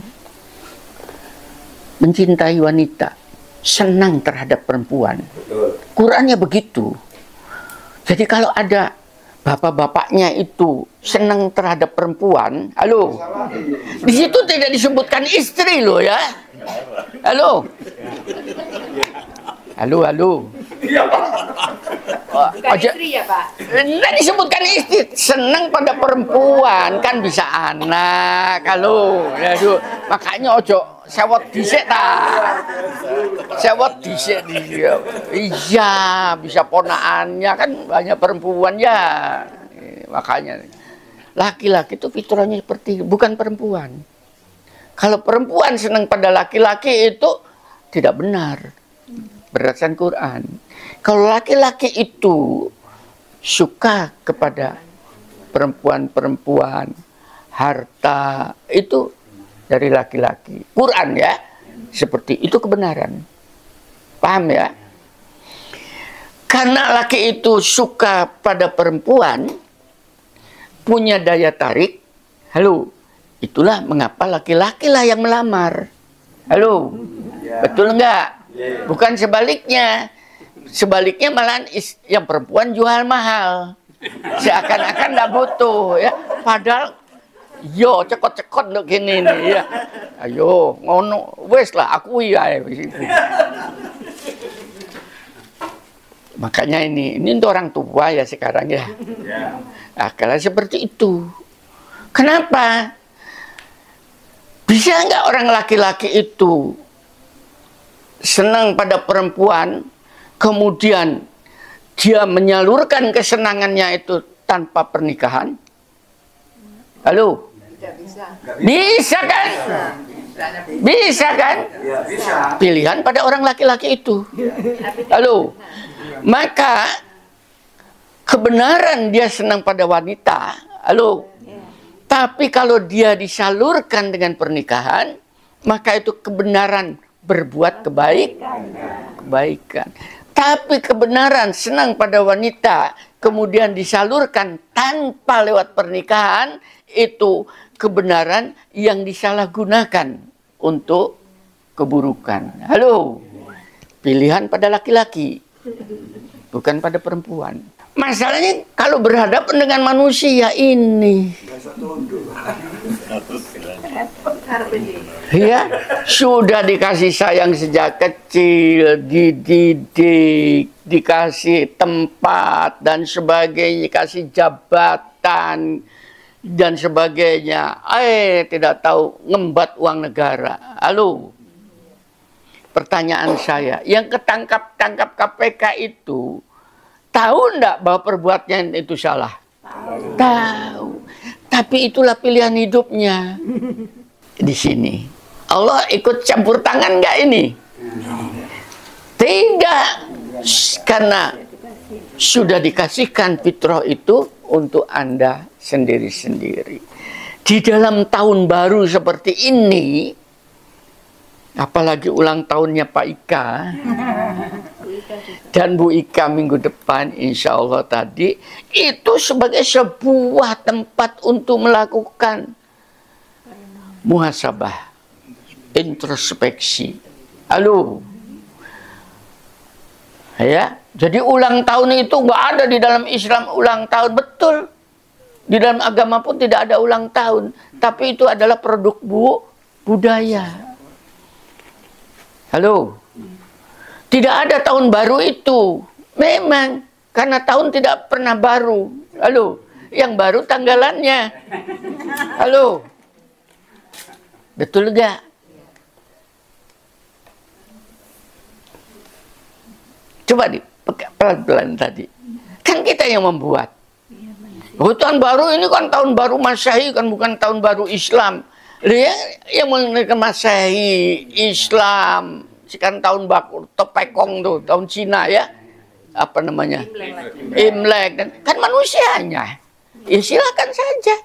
mencintai wanita, senang terhadap perempuan. Qurannya begitu. Jadi kalau ada bapak-bapaknya itu senang terhadap perempuan, halo, di situ tidak disebutkan istri loh ya. Halo. Halo. Bukan istri ya Pak? Tidak disebutkan istri, senang pada perempuan kan bisa anak. Halo, aduh, makanya ojo sewot dhisik ta. Sewot dhisik dia. Iya, bisa ponakannya kan banyak perempuan ya. Makanya laki-laki itu fitrahnya seperti itu, bukan perempuan. Kalau perempuan senang pada laki-laki itu tidak benar berdasarkan Quran. Kalau laki-laki itu suka kepada perempuan-perempuan, harta, itu dari laki-laki. Quran ya, seperti itu kebenaran. Paham ya? Karena laki itu suka pada perempuan, punya daya tarik, halo, itulah mengapa laki-laki lah yang melamar. Halo, betul enggak? Bukan sebaliknya. Sebaliknya malah yang perempuan jual mahal. Seakan-akan enggak butuh ya. Padahal yo cekot-cekot lo gini nih ya. Ayo ngono wes lah aku ya. Makanya ini untuk orang tua ya sekarang ya. Nah, kalau seperti itu. Kenapa? Bisa nggak orang laki-laki itu senang pada perempuan, kemudian dia menyalurkan kesenangannya itu tanpa pernikahan? Halo? Bisa kan? Bisa kan? Pilihan pada orang laki-laki itu. Halo? Maka kebenaran dia senang pada wanita. Halo? Tapi kalau dia disalurkan dengan pernikahan, maka itu kebenaran berbuat kebaikan. Tapi kebenaran senang pada wanita kemudian disalurkan tanpa lewat pernikahan, itu kebenaran yang disalahgunakan untuk keburukan. Halo, pilihan pada laki-laki, bukan pada perempuan. Masalahnya kalau berhadapan dengan manusia ini, ya, sudah dikasih sayang sejak kecil, dididik, dikasih tempat dan sebagainya, dikasih jabatan dan sebagainya. Tidak tahu ngembat uang negara. Halo. Pertanyaan saya, yang ketangkap-tangkap KPK itu tahu enggak bahwa perbuatannya itu salah? Tahu. Tapi itulah pilihan hidupnya. Di sini Allah ikut campur tangan enggak ini? Tidak. Karena sudah dikasihkan fitrah itu untuk Anda sendiri-sendiri. Di dalam tahun baru seperti ini, apalagi ulang tahunnya Pak Ika dan Bu Ika minggu depan, insya Allah tadi, itu sebagai sebuah tempat untuk melakukan muhasabah, introspeksi. Halo. Ya, jadi ulang tahun itu nggak ada di dalam Islam ulang tahun, betul. Di dalam agama pun tidak ada ulang tahun, tapi itu adalah produk budaya. Halo. Tidak ada tahun baru itu. Memang karena tahun tidak pernah baru. Halo. Yang baru tanggalannya. Halo. Betul gak? Coba pelan-pelan tadi. Kan kita yang membuat. Oh, tahun baru ini kan tahun baru Masehi, kan bukan tahun baru Islam. Yang mengenai Masehi, Islam, sekarang tahun baku, Topekong tuh, tahun Cina ya, apa namanya? Imlek. Dan kan manusianya. Ya silakan saja.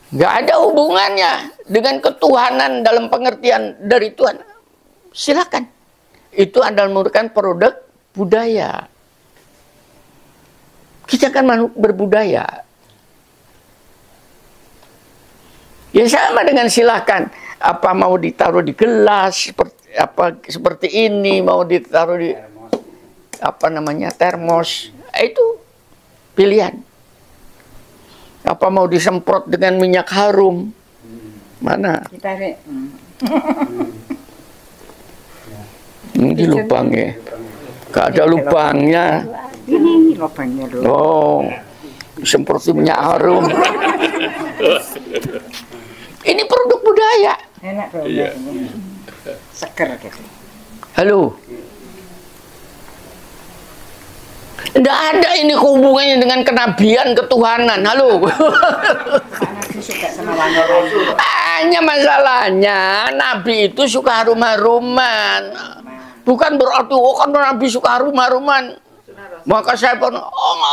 Nggak ada hubungannya dengan ketuhanan dalam pengertian dari Tuhan. Silakan. Itu adalah merupakan produk budaya. Kita kan makhluk berbudaya. Ya sama dengan silakan. Apa mau ditaruh di gelas seperti ini, mau ditaruh di termos. Itu pilihan. Apa mau disemprot dengan minyak harum? Mana? Ini lubangnya. Gak ada lubangnya. Ini lubangnya dulu. Oh, seperti minyak harum. Ini produk budaya. Enak dong. Iya. Seger gitu. Halo. Tidak ada ini hubungannya dengan kenabian, ketuhanan. Halo. Hanya masalahnya Nabi itu suka harum-haruman. Bukan berarti kan Nabi suka harum-haruman. Maka saya pun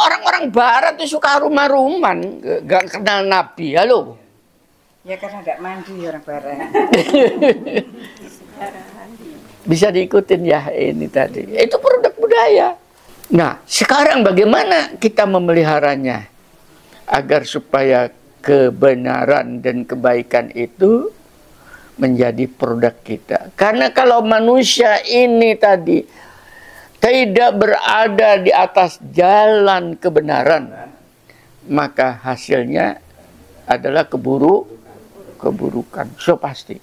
orang-orang Barat itu suka harum-haruman, gak kenal Nabi. Halo. Ya karena gak mandi orang Barat. Bisa diikutin ya ini tadi. Itu produk budaya. Nah, sekarang bagaimana kita memeliharanya agar supaya kebenaran dan kebaikan itu menjadi produk kita. Karena kalau manusia ini tadi tidak berada di atas jalan kebenaran, maka hasilnya adalah keburukan. So pasti.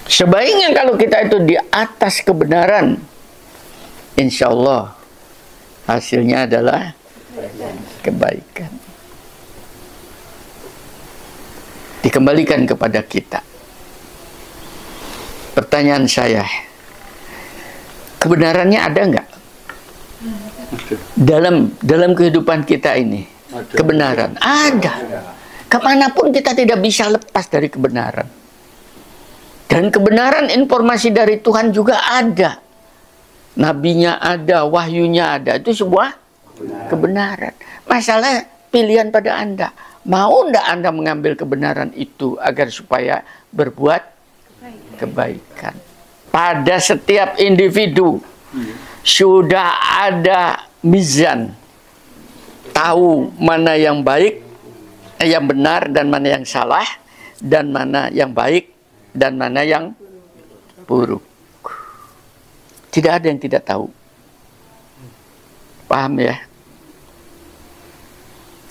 Sebaiknya kalau kita itu di atas kebenaran, insya Allah hasilnya adalah kebaikan. Dikembalikan kepada kita. Pertanyaan saya, kebenarannya ada nggak? Dalam kehidupan kita ini, kebenaran ada. Kemanapun kita tidak bisa lepas dari kebenaran. Dan kebenaran informasi dari Tuhan juga ada. Nabinya ada, wahyunya ada. Itu sebuah kebenaran. Masalah pilihan pada Anda. Mau ndak Anda mengambil kebenaran itu agar supaya berbuat kebaikan? Pada setiap individu sudah ada mizan, tahu mana yang baik, yang benar, dan mana yang salah, dan mana yang baik, dan mana yang buruk. Tidak ada yang tidak tahu. Paham ya?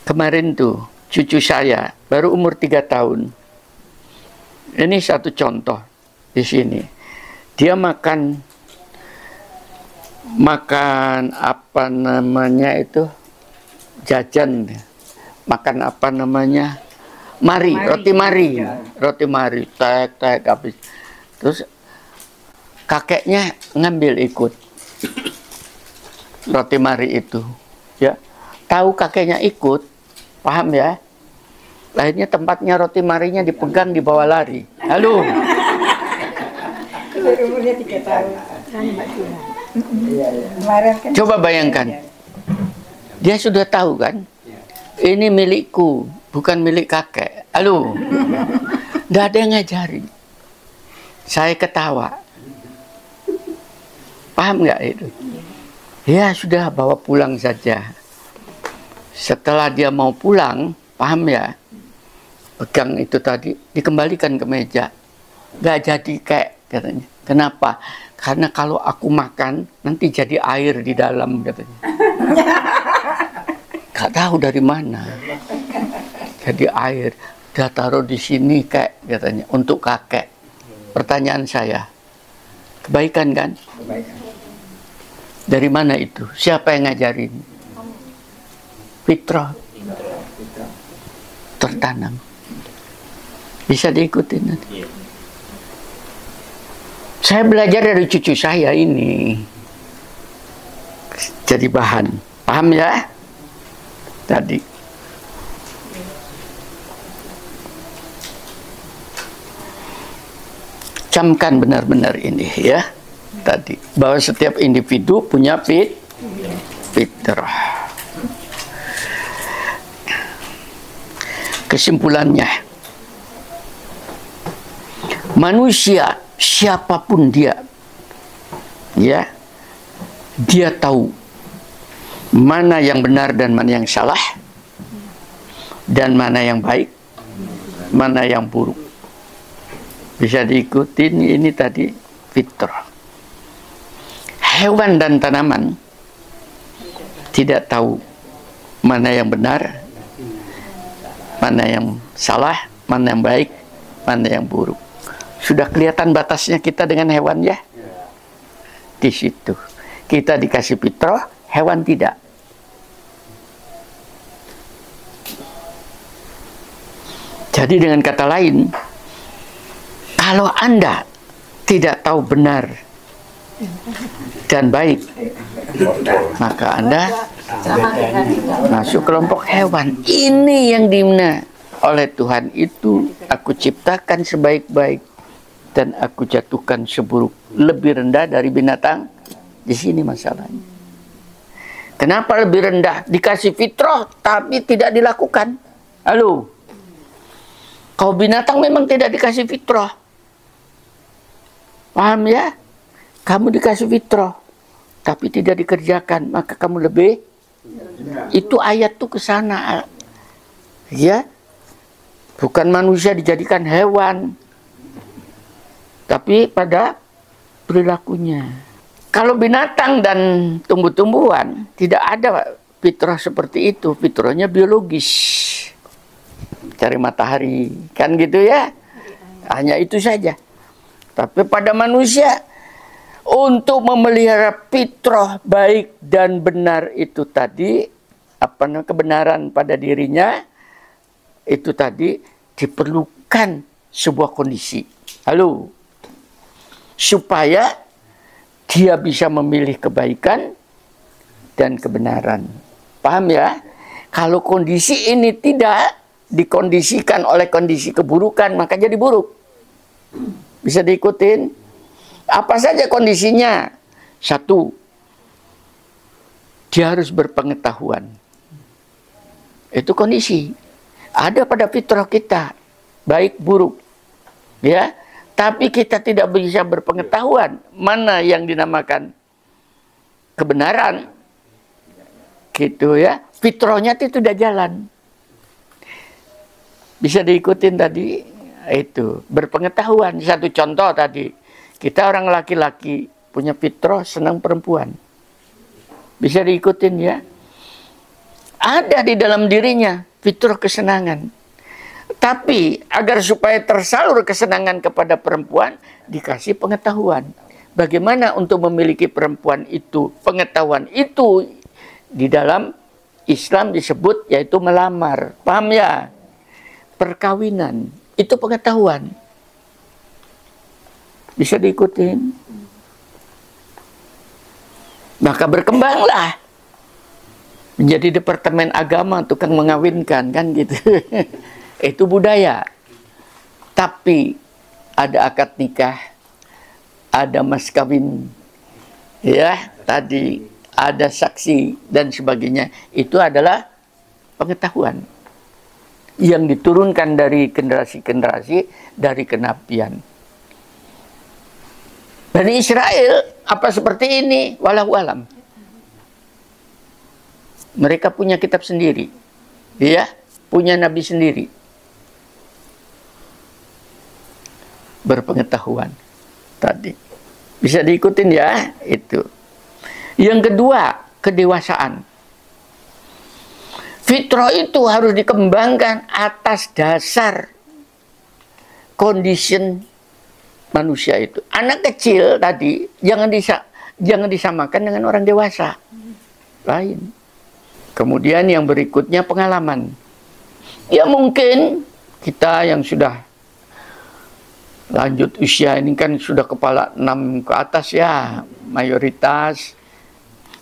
Kemarin tuh cucu saya baru umur 3 tahun. Ini satu contoh di sini. Dia makan apa namanya itu, jajan. Makan apa namanya? Roti mari. Roti mari, tek habis. Terus kakeknya ngambil ikut roti mari itu. Ya. Tahu kakeknya ikut, paham ya? Akhirnya tempatnya roti marinya dipegang, dibawa lari. Halo. Umurnya 3 tahun. Coba bayangkan. Dia sudah tahu kan? Ini milikku, bukan milik kakek. Halo. Nggak ada yang ngajarin. Saya ketawa. Paham nggak itu? Ya sudah, bawa pulang saja. Setelah dia mau pulang, paham ya? Pegang itu tadi, dikembalikan ke meja. Nggak jadi kayak katanya. Kenapa? Karena kalau aku makan, nanti jadi air di dalam katanya. Nggak tahu dari mana. Jadi air. Dia taruh di sini kayak katanya, untuk kakek. Pertanyaan saya, kebaikan kan? Kebaikan. Dari mana itu? Siapa yang ngajarin? Fitrah. Tertanam. Bisa diikutin nanti. Saya belajar dari cucu saya ini. Jadi bahan. Paham ya? Tadi. Camkan benar-benar ini ya. Tadi. Bahwa setiap individu punya fitrah. Kesimpulannya, manusia siapapun dia, ya, dia tahu mana yang benar dan mana yang salah, dan mana yang baik, mana yang buruk. Bisa diikutin ini tadi fitrah. Hewan dan tanaman tidak tahu mana yang benar, mana yang salah, mana yang baik, mana yang buruk. Sudah kelihatan batasnya kita dengan hewan ya? Di situ. Kita dikasih fitrah, hewan tidak. Jadi dengan kata lain, kalau Anda tidak tahu benar dan baik, maka Anda masuk kelompok hewan. Ini yang dimana oleh Tuhan itu aku ciptakan sebaik-baik dan aku jatuhkan seburuk, lebih rendah dari binatang. Di sini masalahnya. Kenapa lebih rendah? Dikasih fitrah tapi tidak dilakukan. Halo. Kau binatang memang tidak dikasih fitrah. Paham ya? Kamu dikasih fitrah tapi tidak dikerjakan, maka kamu lebih. Itu ayat tuh ke sana. Ya. Bukan manusia dijadikan hewan, tapi pada perilakunya. Kalau binatang dan tumbuh-tumbuhan tidak ada fitrah seperti itu. Fitrahnya biologis. Cari matahari, kan gitu ya. Hanya itu saja. Tapi pada manusia, untuk memelihara fitrah baik dan benar itu tadi, apa namanya, kebenaran pada dirinya, itu tadi diperlukan sebuah kondisi. Halo. Supaya dia bisa memilih kebaikan dan kebenaran. Paham ya? Kalau kondisi ini tidak dikondisikan oleh kondisi keburukan, maka jadi buruk. Bisa diikutin? Apa saja kondisinya? 1. dia harus berpengetahuan. Itu kondisi. Ada pada fitrah kita, baik buruk. Ya, tapi kita tidak bisa berpengetahuan mana yang dinamakan kebenaran. Gitu ya. Fitrahnya itu tidak jalan. Bisa diikutin tadi, itu berpengetahuan. Satu contoh tadi, kita orang laki-laki punya fitrah senang perempuan. Bisa diikutin ya. Ada di dalam dirinya fitrah kesenangan. Tapi agar supaya tersalur kesenangan kepada perempuan, dikasih pengetahuan. Bagaimana untuk memiliki perempuan itu? Pengetahuan itu di dalam Islam disebut yaitu melamar. Paham ya? Perkawinan. Itu pengetahuan. Bisa diikutin. Maka berkembanglah menjadi departemen agama, tukang mengawinkan, kan gitu. Itu budaya. Tapi ada akad nikah, ada mas kawin, ya, tadi ada saksi dan sebagainya. Itu adalah pengetahuan yang diturunkan dari generasi-generasi dari kenabian. Bani Israel apa seperti ini? Wallahu alam. Mereka punya kitab sendiri, ya, punya nabi sendiri. Berpengetahuan tadi. Bisa diikutin ya, itu. Yang kedua, kedewasaan. Fitrah itu harus dikembangkan atas dasar condition manusia itu. Anak kecil tadi jangan disamakan dengan orang dewasa. Lain. Kemudian yang berikutnya pengalaman. Ya mungkin kita yang sudah lanjut usia ini kan sudah kepala 6 ke atas ya, mayoritas.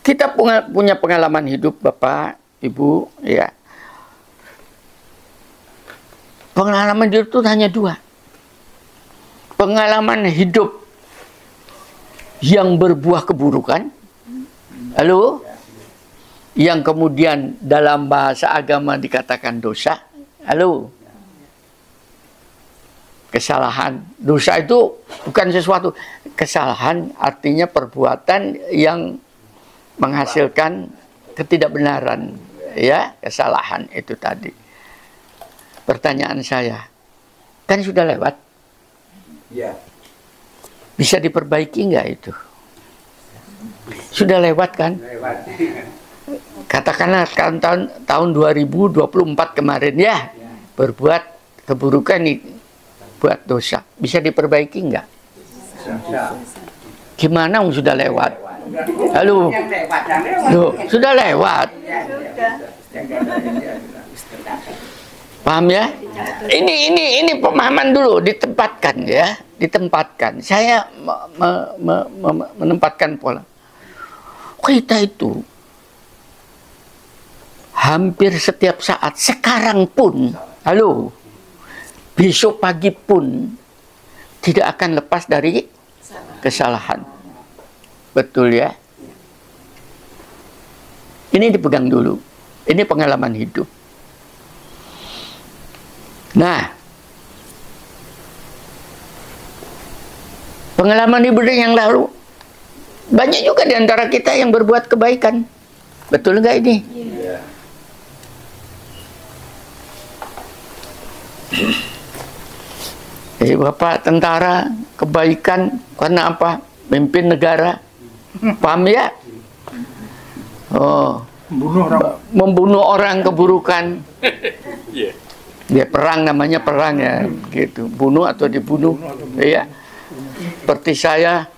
Kita punya pengalaman hidup Bapak, Ibu, ya. Pengalaman hidup itu hanya 2. Pengalaman hidup yang berbuah keburukan. Halo? Yang kemudian dalam bahasa agama dikatakan dosa. Halo? Kesalahan. Dosa itu bukan sesuatu. Kesalahan artinya perbuatan yang menghasilkan ketidakbenaran. Ya, kesalahan itu tadi. Pertanyaan saya, kan sudah lewat? Ya. Bisa diperbaiki nggak itu? Sudah lewat kan? Lewat. Katakanlah kan tahun 2024 kemarin ya, berbuat keburukan nih, buat dosa. Bisa diperbaiki nggak? Gimana sudah lewat? Halo? Loh, sudah lewat. Paham ya? Ini pemahaman dulu, ditempatkan ya, ditempatkan. Saya menempatkan pola. Kita itu hampir setiap saat, sekarang pun, halo, besok pagi pun tidak akan lepas dari kesalahan. Betul ya? Ini dipegang dulu. Ini pengalaman hidup. Nah, pengalaman hidup yang lalu, banyak juga di antara kita yang berbuat kebaikan. Betul nggak ini? Iya. Bapak tentara, kebaikan karena apa? Memimpin negara. Paham ya? Oh, membunuh orang keburukan. Ya perang, namanya perang ya, gitu. Bunuh atau dibunuh, ya. Seperti saya,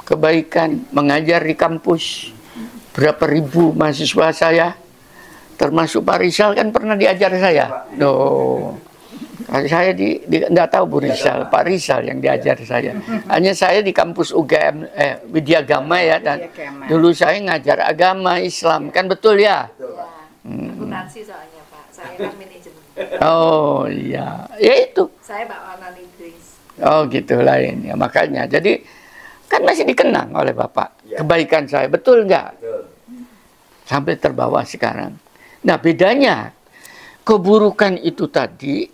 kebaikan, mengajar di kampus. Berapa ribu mahasiswa saya, termasuk Pak Rizal kan pernah diajar saya. Saya nggak tahu Bu Rizal, Pak Rizal yang diajar saya. Hanya saya di kampus UGM, Widyagama ya, dan dulu saya ngajar agama Islam, kan betul ya? Akuntansi soalnya Pak, saya kan manajemen. Oh iya, ya itu. Saya Pak Wanan Idris. Oh gitu lain ya, makanya. Jadi kan masih dikenang oleh Bapak kebaikan saya, betul nggak? sampai terbawa sekarang. Nah, bedanya keburukan itu tadi,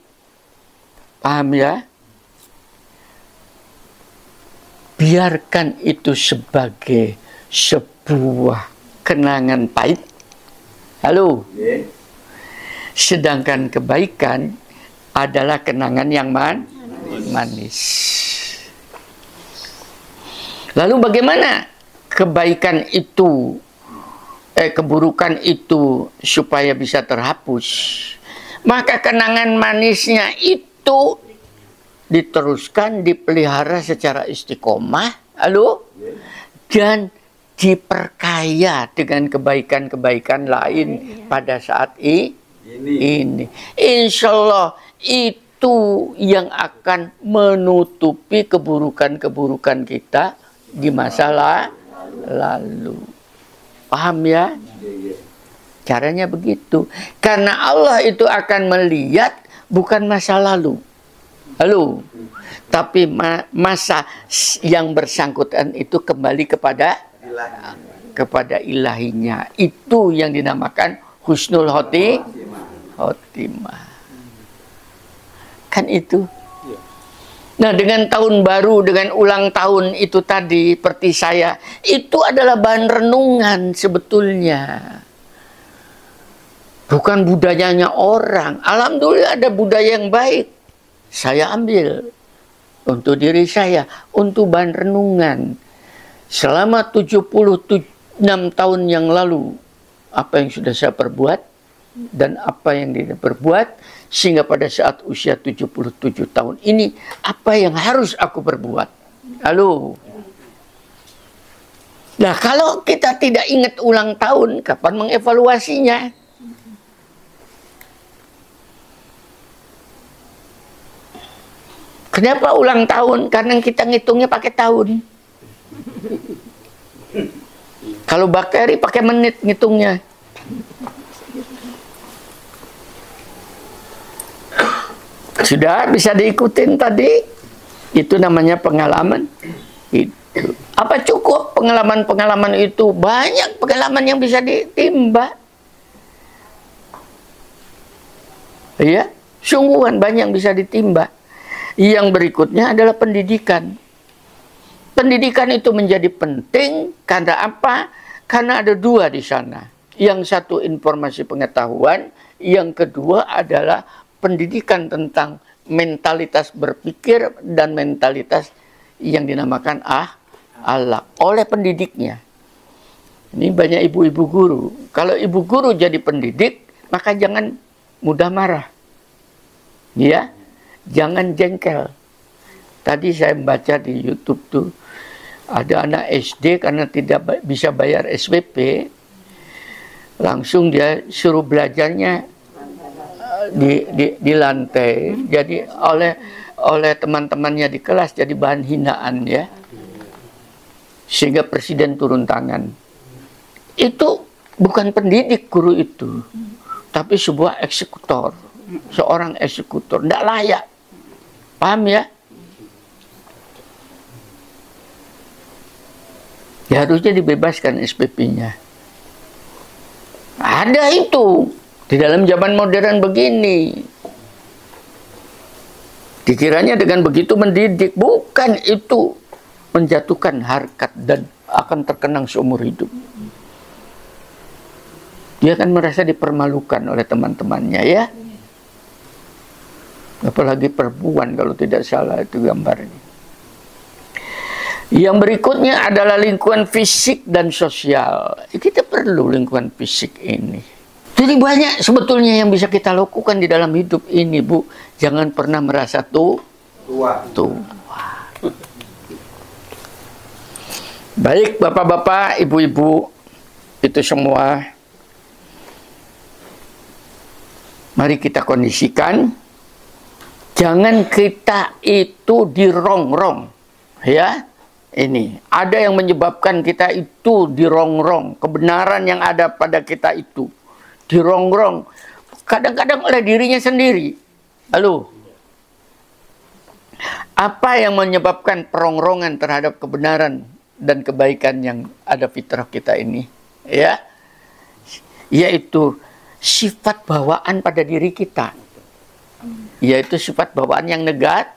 paham ya? Biarkan itu sebagai sebuah kenangan pahit. Halo. Sedangkan kebaikan adalah kenangan yang manis. Lalu bagaimana kebaikan itu, keburukan itu supaya bisa terhapus? Maka kenangan manisnya itu diteruskan, dipelihara secara istiqomah, dan diperkaya dengan kebaikan-kebaikan lain pada saat ini. Insya Allah itu yang akan menutupi keburukan-keburukan kita di masa lalu. Paham ya? Caranya begitu. Karena Allah itu akan melihat bukan masa lalu. Tapi masa yang bersangkutan itu kembali kepada ilahinya. Itu yang dinamakan husnul khotimah. Kan itu. Nah, dengan tahun baru, dengan ulang tahun itu tadi, seperti saya, itu adalah bahan renungan sebetulnya. Bukan budayanya orang. Alhamdulillah ada budaya yang baik. Saya ambil untuk diri saya, untuk bahan renungan. Selama 76 tahun yang lalu, apa yang sudah saya perbuat dan apa yang tidak perbuat, sehingga pada saat usia 77 tahun ini, apa yang harus aku perbuat? Nah, kalau kita tidak ingat ulang tahun, kapan mengevaluasinya? Kenapa ulang tahun? Karena kita ngitungnya pakai tahun. Kalau bakteri pakai menit ngitungnya. Sudah bisa diikutin tadi? Itu namanya pengalaman. Itu. Apa cukup pengalaman-pengalaman itu? Banyak pengalaman yang bisa ditimba. Ya, sungguhan banyak yang bisa ditimba. Yang berikutnya adalah pendidikan. Pendidikan itu menjadi penting karena apa? Karena ada dua di sana. Yang satu informasi pengetahuan, yang kedua adalah pendidikan tentang mentalitas berpikir dan mentalitas yang dinamakan akhlak oleh pendidiknya. Ini banyak ibu-ibu guru. Kalau ibu guru jadi pendidik, maka jangan mudah marah. Ya. Jangan jengkel. Tadi saya membaca di YouTube tuh, ada anak SD karena tidak bisa bayar SPP, langsung dia suruh belajarnya di lantai. Jadi oleh teman-temannya di kelas jadi bahan hinaan ya. Sehingga presiden turun tangan. Itu bukan pendidik guru itu, tapi sebuah eksekutor. Seorang eksekutor, tidak layak. Paham ya? Ya harusnya dibebaskan SPP-nya. Ada itu di dalam zaman modern begini. Dikiranya dengan begitu mendidik, bukan itu menjatuhkan harkat dan akan terkenang seumur hidup. Dia akan merasa dipermalukan oleh teman-temannya ya. Apalagi perempuan kalau tidak salah itu gambarnya. Yang berikutnya adalah lingkungan fisik dan sosial. Kita perlu lingkungan fisik ini. Jadi banyak sebetulnya yang bisa kita lakukan di dalam hidup ini, Bu. Jangan pernah merasa tua. Baik bapak-bapak, ibu-ibu, itu semua. Mari kita kondisikan. Jangan kita itu dirongrong, ya. Ini ada yang menyebabkan kita itu dirongrong. Kebenaran yang ada pada kita itu dirongrong. Kadang-kadang oleh dirinya sendiri. Apa yang menyebabkan perongrongan terhadap kebenaran dan kebaikan yang ada fitrah kita ini? Ya, yaitu sifat bawaan pada diri kita, yaitu sifat bawaan yang negatif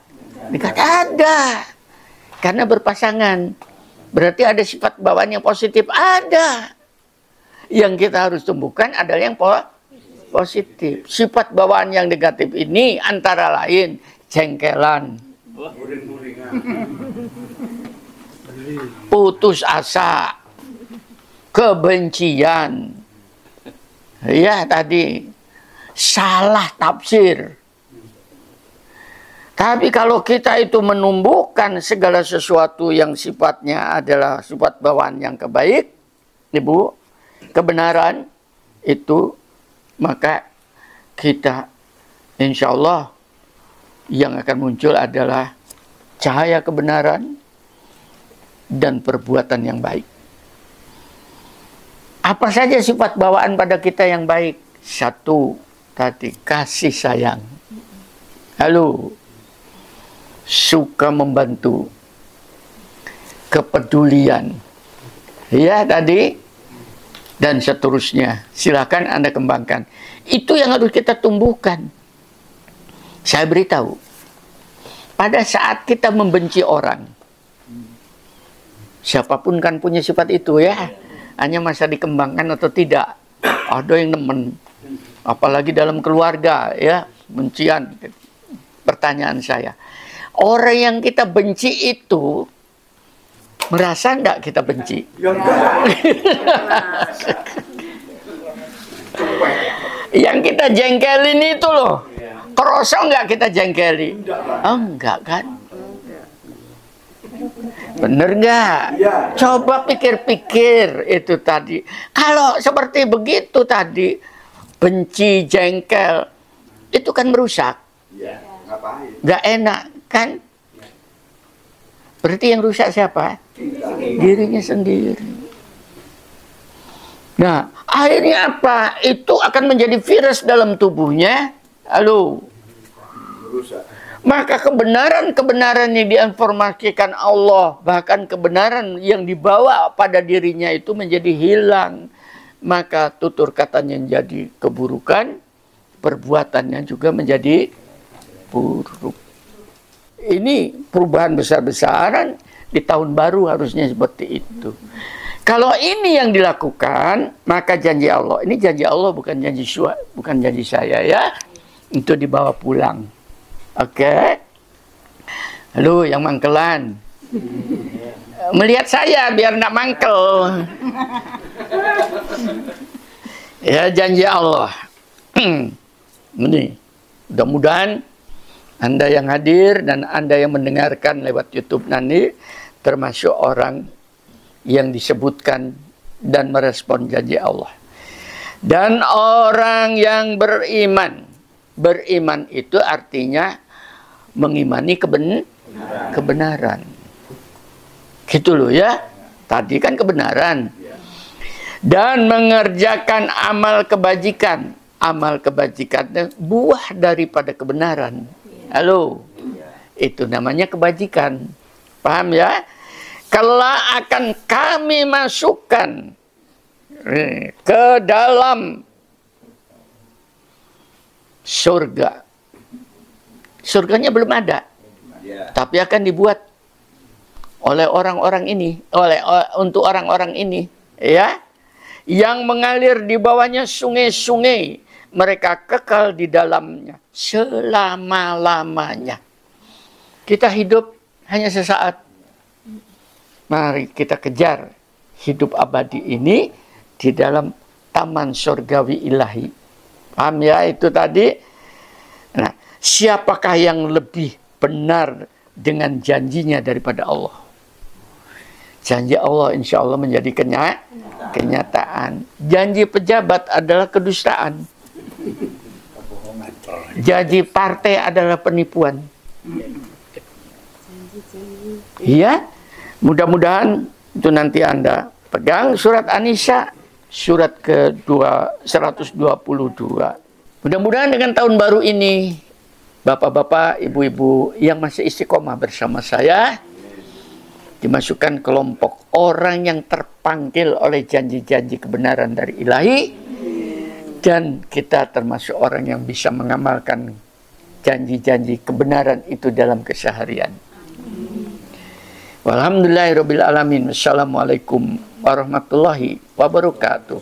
ada, karena berpasangan. Berarti ada sifat bawaan yang positif, ada. Yang kita harus tumbuhkan adalah yang positif. Sifat bawaan yang negatif ini antara lain jengkelan, putus asa, kebencian, ya tadi salah tafsir. Tapi kalau kita itu menumbuhkan segala sesuatu yang sifatnya adalah sifat bawaan yang kebaik, Ibu, kebenaran itu, maka kita insya Allah yang akan muncul adalah cahaya kebenaran dan perbuatan yang baik. Apa saja sifat bawaan pada kita yang baik? Satu, tadi kasih sayang. Halo. Suka membantu, kepedulian, ya tadi, dan seterusnya. Silakan Anda kembangkan. Itu yang harus kita tumbuhkan. Saya beritahu, pada saat kita membenci orang, siapapun kan punya sifat itu ya, hanya masa dikembangkan atau tidak. Ada yang nemen, apalagi dalam keluarga ya, bencian. Pertanyaan saya, orang yang kita benci itu merasa enggak kita benci? Yang kita jengkelin itu loh, kerasa enggak kita jengkeli? Oh, enggak kan? Bener enggak? Coba pikir-pikir itu tadi. Kalau seperti begitu tadi, benci, jengkel, itu kan merusak. Enggak enak kan? Berarti yang rusak siapa? Dirinya sendiri. Nah, akhirnya apa? Itu akan menjadi virus dalam tubuhnya. Halo. Maka kebenaran-kebenaran yang diinformasikan Allah, bahkan kebenaran yang dibawa pada dirinya itu menjadi hilang. Maka tutur katanya menjadi keburukan, perbuatannya juga menjadi buruk. Ini perubahan besar-besaran di tahun baru harusnya seperti itu. Kalau ini yang dilakukan, maka janji Allah. Ini janji Allah, bukan janji saya ya. Itu dibawa pulang. Oke. Halo yang mangkelan. Melihat saya biar enggak mangkel. Ya, janji Allah. Ini mudah-mudahan Anda yang hadir dan Anda yang mendengarkan lewat YouTube nanti termasuk orang yang disebutkan dan merespon janji Allah. Dan orang yang beriman. Beriman itu artinya mengimani kebenaran. Gitu loh ya. Tadi kan kebenaran. Dan mengerjakan amal kebajikan. Amal kebajikan buah daripada kebenaran. Halo, itu namanya kebajikan. Paham ya? Kelak akan kami masukkan ke dalam surga. Surganya belum ada, tapi akan dibuat oleh orang-orang ini, untuk orang-orang ini, ya, yang mengalir di bawahnya sungai-sungai. Mereka kekal di dalamnya selama-lamanya. Kita hidup hanya sesaat. Mari kita kejar hidup abadi ini di dalam taman surgawi ilahi. Paham ya itu tadi? Nah, siapakah yang lebih benar dengan janjinya daripada Allah? Janji Allah insya Allah menjadi kenyataan. Janji pejabat adalah kedustaan. Janji partai adalah penipuan. Iya, mudah-mudahan itu nanti Anda pegang surat An-Nisa, surat ke-122. Mudah-mudahan dengan tahun baru ini, bapak-bapak, ibu-ibu yang masih istiqomah bersama saya, dimasukkan kelompok orang yang terpanggil oleh janji-janji kebenaran dari ilahi, dan kita termasuk orang yang bisa mengamalkan janji-janji kebenaran itu dalam keseharian. Walhamdulillahirabbil alamin. Wassalamualaikum warahmatullahi wabarakatuh.